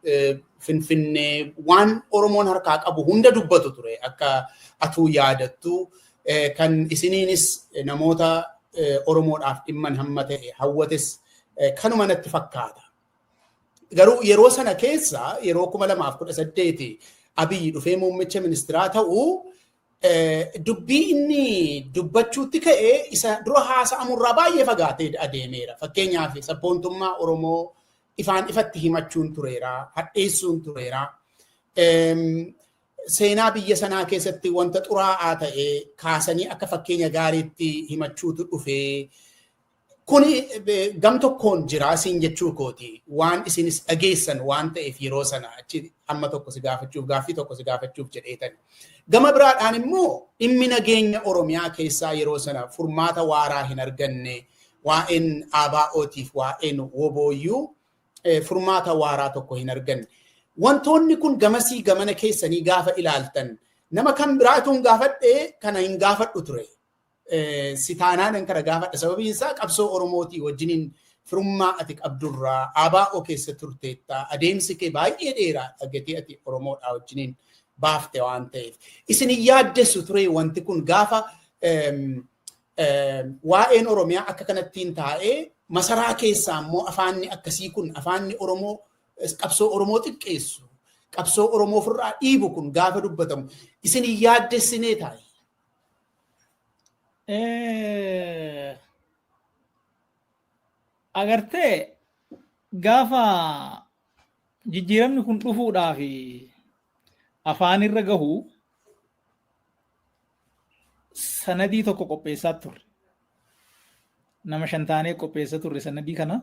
Finfinnee waan Oromoon harkaa qabu hunda dubbatu ture akka atuu yaadattu kan isiniinis namoota Oromoodhaaf dhimman hamma ta'e hawwates kanuma natti fakkaata. Garuu yeroo sana keessa yeroo 2018 Abiyyi dhufee muummicha ministeeraa ta'uu dubbii inni dubbachuutti ka'ee isa dura haasa'amurraa baay'ee fagaatee adeemeera. Fakkeenyaaf sabboontummaa Oromoo ifaan ifatti himachuun tureera, hadheessuun tureera. Seenaa biyya sanaa keessatti wanta xuraa'aa ta'e kaasanii akka fakkeenya gaariitti himachuutu dhufee kuni gam tokkoon jira siin jechuu kooti. Waan isinis dhageessan waan ta'eef yeroo sana achi hamma tokko si gaafachuuf gaaffii tokko si gaafachuuf jedheetani. Gama biraadhaan immoo dhimmi nageenya Oromiyaa keessaa yeroo sana furmaata waaraa hin arganne waa'een ABO'tiif waa'een WBOyyuu furmaata waaraa tokko hin arganne. Wantoonni kun gamasii gamana keessanii gaafa ilaaltan nama kan biraatuun gaafadhee kana hin gaafadhu ture. Sitaanaan kana gaafadha sababiin isaa qabsoo Oromootii wajjiniin firummaa ati qabdurraa ABO keessa turteetta adeemsi kee baay'ee dheeraa dhagatee ati Oromoodhaa wajjiniin baafte waan ta'eef. Isin yaaddessu ture wanti kun gaafa waa'een Oromiyaa akka kanattiin taa'ee masaraa keessaa immoo afaanni akkasii kun afaanni Oromoo qabsoo Oromoo xiqqeessu qabsoo Oromoo ofirraa dhiibu kun gaafa dubbatamu isin yaaddessinee taa'e. agartee gaafa jijjiiramni kun dhufuudhaa fi afaan irra gahu sanadii tokko qopheessaa turre. Nama 5 taanee qopheessaa turre sanadii kana.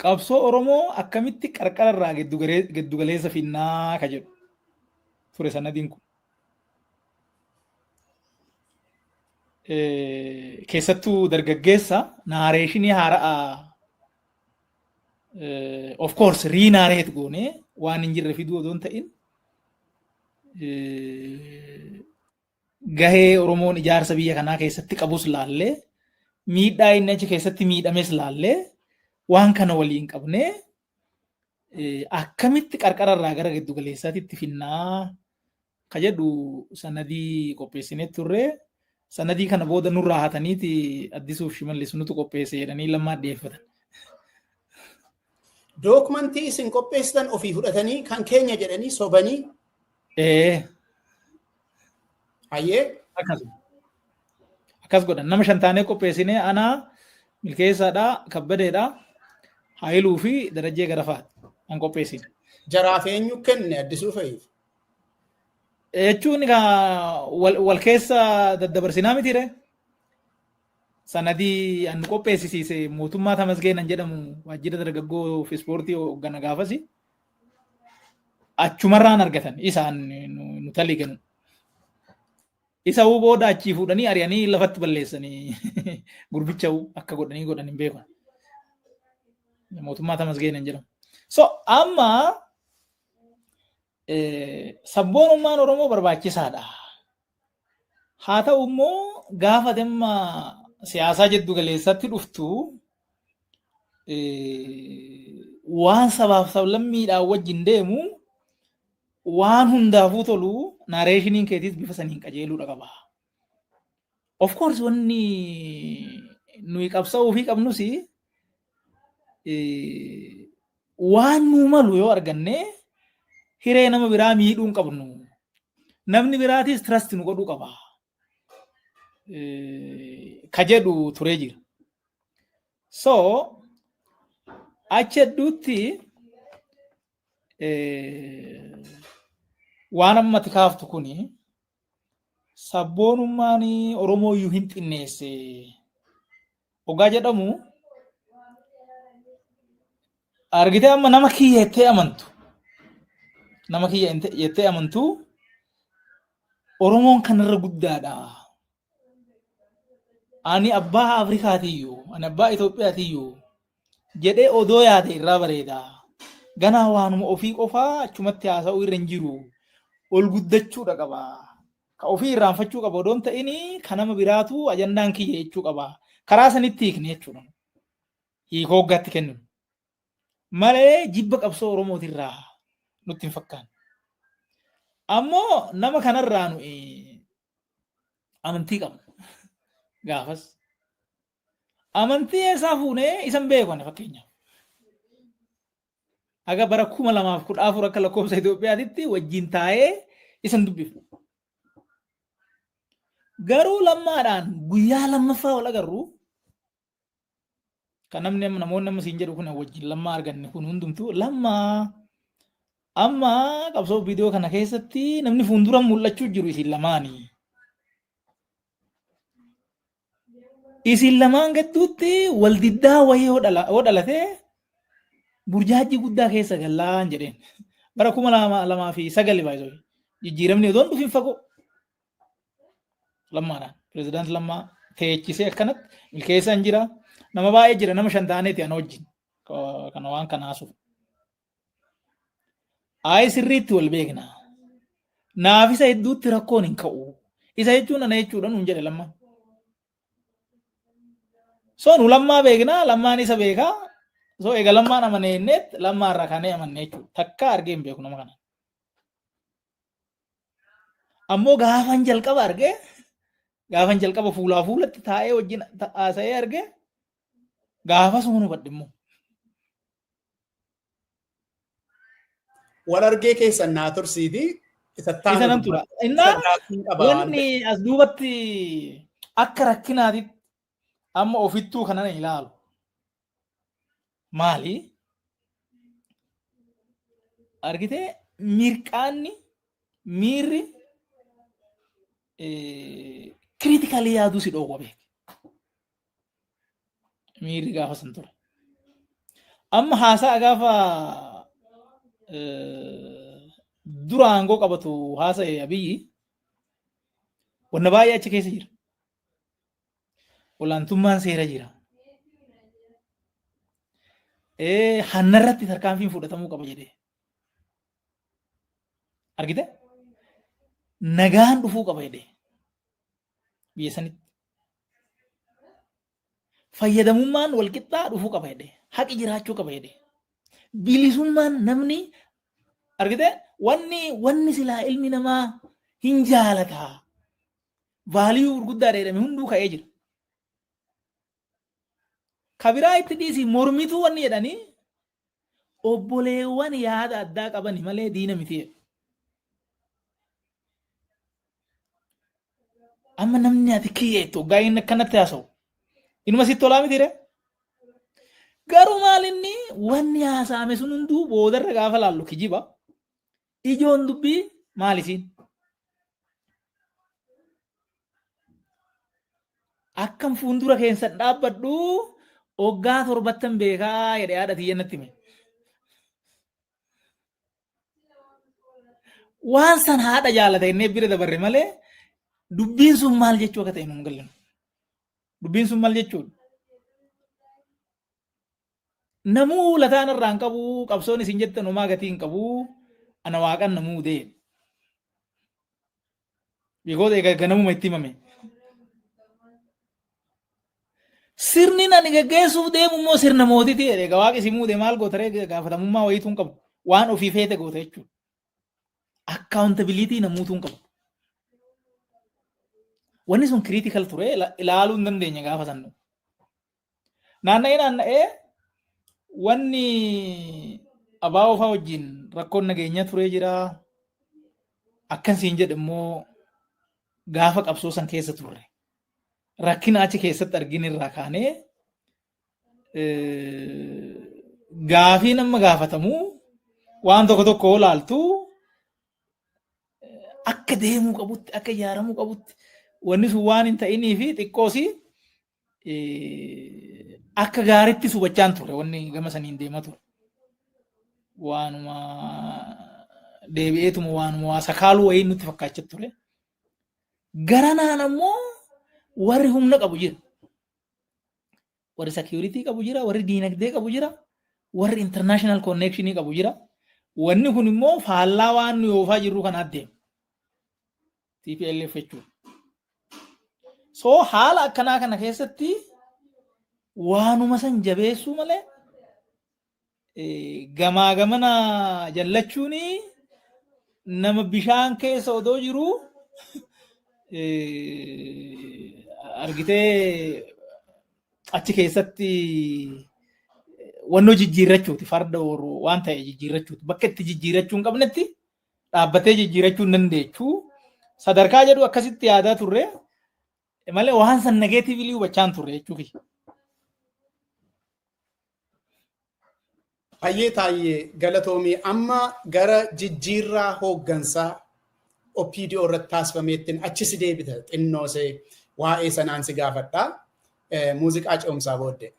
Qabsoo Oromoo akkamitti qarqara irraa giddu galeessa finnaa ka jedhu ture sanadiin kun. Keessattuu dargaggeessa naareeshinii haaraa of course riinaareet goonee waan hin jirre fiduu odoon ta'in gahee Oromoon ijaarsa biyya kanaa keessatti qabus laallee miidhaa inni achi keessatti miidhames laallee waan kana waliin qabnee akkamitti qarqara irraa gara giddu galeessaatti itti finnaa ka jedhu sanadii qopheessinee turre. Sanadii kana booda nurraa hataniiti Addisuuf Shimallis nutu qopheesse jedhanii lammaa dhiyeeffatan. Dookumentii isin qopheessitan ofii fudhatanii kan keenya jedhanii sobanii. Hayyee. Akkas godhan nama 5 taanee qopheessinee anaa Milkeessaadhaa Kabbadeedhaa Haayiluu fi Darajjee Garafaati an qopheessine. Jaraaf eenyu kenne Addisuu fa'iif? Jechuun wal keessa daddabarsinaa mitiire sanadii an qopheessisiise mootummaa Tamasgeenan jedhamu waajjira dargaggoo fi ispoortii hoggana gaafasi achumarraan argatan isaan nu talii kennu. Isa booda achii fuudhanii ari'anii lafatti balleessanii gurbicha akka godhanii hin beekan. Mootummaa Tamasgeenan jedhamu. So amma sabboonummaan Oromoo barbaachisaadha. Haa ta'u immoo gaafa dhimma siyaasaa jiddu galeessatti dhuftu waan sabaaf sablammiidhaan wajjin deemu waan hundaafuu tolu naareeshiniin keetiis bifa saniin qajeeluudha qaba. Of course wanni nuyi qabsa'uu fi qabnus waan nuu malu yoo arganne hiree nama biraa miidhuu hin qabnu. Namni biraatis trust nu godhuu qaba. Ka jedhu turee jira. So achi hedduutti waan ammatti kaaftu kuni sabboonummaan Oromoo iyyuu hin xinneesse. Ogaa jedhamu argitee amma nama kiyya jettee amantu. Nama kiyya jettee amantu Oromoon kanarra guddaadha. Ani abbaa Afrikaatiyyuu, ani abbaa Itoophiyaatiyyuu jedhee odoo yaade irraa bareeda. Ganaa waanuma ofii qofaa achumatti haasa'uu irra hin jiru. Ol guddachuudha qaba. Ka ofii irraanfachuu qaba odoon ta'ini kan nama biraatu ajandaan kiyya jechuu qaba. Karaa sanitti hiikne jechuudha. Hiikoo hoggaatti kennu. Malee jibba qabsoo Oromootirraa nutti hin fakkaanne. Ammoo nama kanarraa nu amantii qabna. Gaafas. Amantii eessaa fuunee isan beekne fakkeenyaaf. Aga bara 2014 akka lakkoofsa Itoophiyaatitti wajjin taa'ee isan dubbifna. Garuu lammaadhaan guyyaa lammaffaa wal agarru kan namoonni amma siin jedhu kun wajjin lammaa arganne kun hundumtuu lammaa amma qabsoo viidiyoo kana keessatti namni fuuldura mul'achuu jiru isin lamaanii. Isin lamaan gidduutti wal diddaa wayii yoo dhalatee burjaajii guddaa keessa gallaan jedheen. Bara 2009 baay'ee jijjiiramni odoon dhufin fagoo. Lammaadhaan pirezidaanti Lammaa teechisee akkanatti milkeessaan jira. Nama baay'ee jira nama 5 taaneeti ana wajjin kana waan kanaasuuf. Ayi sirriitti wal beekna. Naaf isa hedduutti rakkoon hin ka'u. Isa jechuun ana jechuudha nuun jedhe Lammaa. So nu Lammaa beekna Lammaan isa beekaa. So egaa Lammaan amanee innet Lammaa irraa kanee amannee jechuudha. Takka argee hin beeku nama kana. Ammoo gaafan jalqaba argee gaafan jalqaba fuulaa fuulatti taa'ee wajjin haasa'ee argee gaafa sunu badhimmoo. Wal argee keessan naa tursiiti. Isa nan tura. Innaa wanni as duubatti akka rakkinaatitti amma ofittuu kanana ilaalu. Maali? Argitee mirqaanni miirri critically yaaduu si dhoowwa beek. Miirri gaafa san ture. Amma haasaa gaafa dura aangoo qabatu haasa'e Abiyyi wanna baay'ee achi keessa jira. Olaantummaan seera jira. Hannarratti tarkaanfiin fudhatamuu qaba jedhee. Argite? Nagaan dhufuu qaba jedhee. Biyya sanitti. Fayyadamummaan walqixxaa dhufuu qaba jedhee. Haqi jiraachuu qaba jedhee. Bilisummaan namni argite? Wanni silaa ilmi namaa hin jaalataa. Vaaliyuu gurguddaa jedhame hunduu ka'ee jira. Kabiraa itti dhiisi mormituu wanni jedhanii obboleewwan yaada addaa qaban malee diina miti. Amma namni ati kiyyeettu hoggaa inni akkanatti haasa'u. Inuma sitti tolaa mitiire? Garuu maalinni wanni haasa'ame sun hunduu boodarra gaafa laallu kijiba. Ijoon dubbii maalisiin? Akkam fuuldura keessa dhaabbadhu hoggaa 70 beekaa jedhee haadha tiyya natti hime. Waan san haadha jaalata innee bira dabarre malee dubbiin sun maal jechuu akka ta'e nun gallan. Dubbiin sun maal jechuudha? Namuu lataan irraan qabu qabsoon isin jettan homaa gatii hin qabu ana waaqan namuu dee. Beekoota egaa ganamuma itti himame. Sirni nani gaggeessuuf deemu immoo sirna mootiiti jedhe egaa waaqi si muude maal gootaree gaafatamummaa wayituu hin qabu waan ofii feete goota jechuudha. Accountability namuutuu hin qabu. Wanni sun critical ture ilaaluu hin dandeenya gaafa sannu. Naanna'ee wanni abaa'oo fa'aa wajjin rakkoon nageenyaa turee jira. Akkasiin jedhe immoo gaafa qabsoo san keessa turre. Rakkina achi keessatti arginu irraa kaanee gaafii nama gaafatamu waan tokko tokko ilaaltu akka deemuu qabutti akka ijaaramuu qabutti wanni sun waan hin ta'inii fi xiqqoosi akka gaariitti hubachaan ture wanni gama saniin deemaa ture. Waanuma deebi'eetuma waanuma waa sakaaluu wayii nutti fakkaachaa ture. Garanaan ammoo warri humna qabu jira. Warri security qabu jira, warri diinagdee qabu jira, warri international connection qabu jira. Wanni kun immoo faallaa waan nu yoofaa jirru kan addeemu. TPLF jechuudha. So haala akkanaa kana keessatti waanuma san jabeessuu malee gamaa gamana jallachuuni nama bishaan keessa odoo jiru argitee achi keessatti wannoo jijjiirrachuuti farda waan ta'e jijjiirrachuuti bakka itti jijjiirrachuu hin qabnetti dhaabbatee jijjiirrachuu hin dandeechuu sadarkaa jedhu akkasitti yaadaa turre malee waan san negeetiivili hubachaan turre jechuufi. Hayyee taayee galatoomii amma gara jijjiirraa hooggansaa OPDO irratti taasifameettiin achis deebita xinnoosee waa'ee sanaan si gaafadhaa muuziqaa ce'umsaa booddee.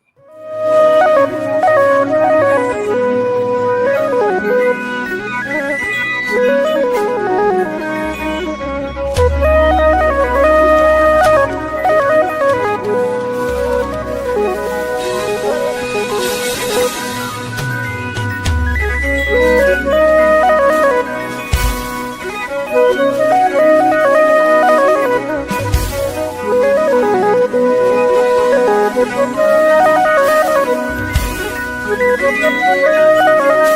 Thank you.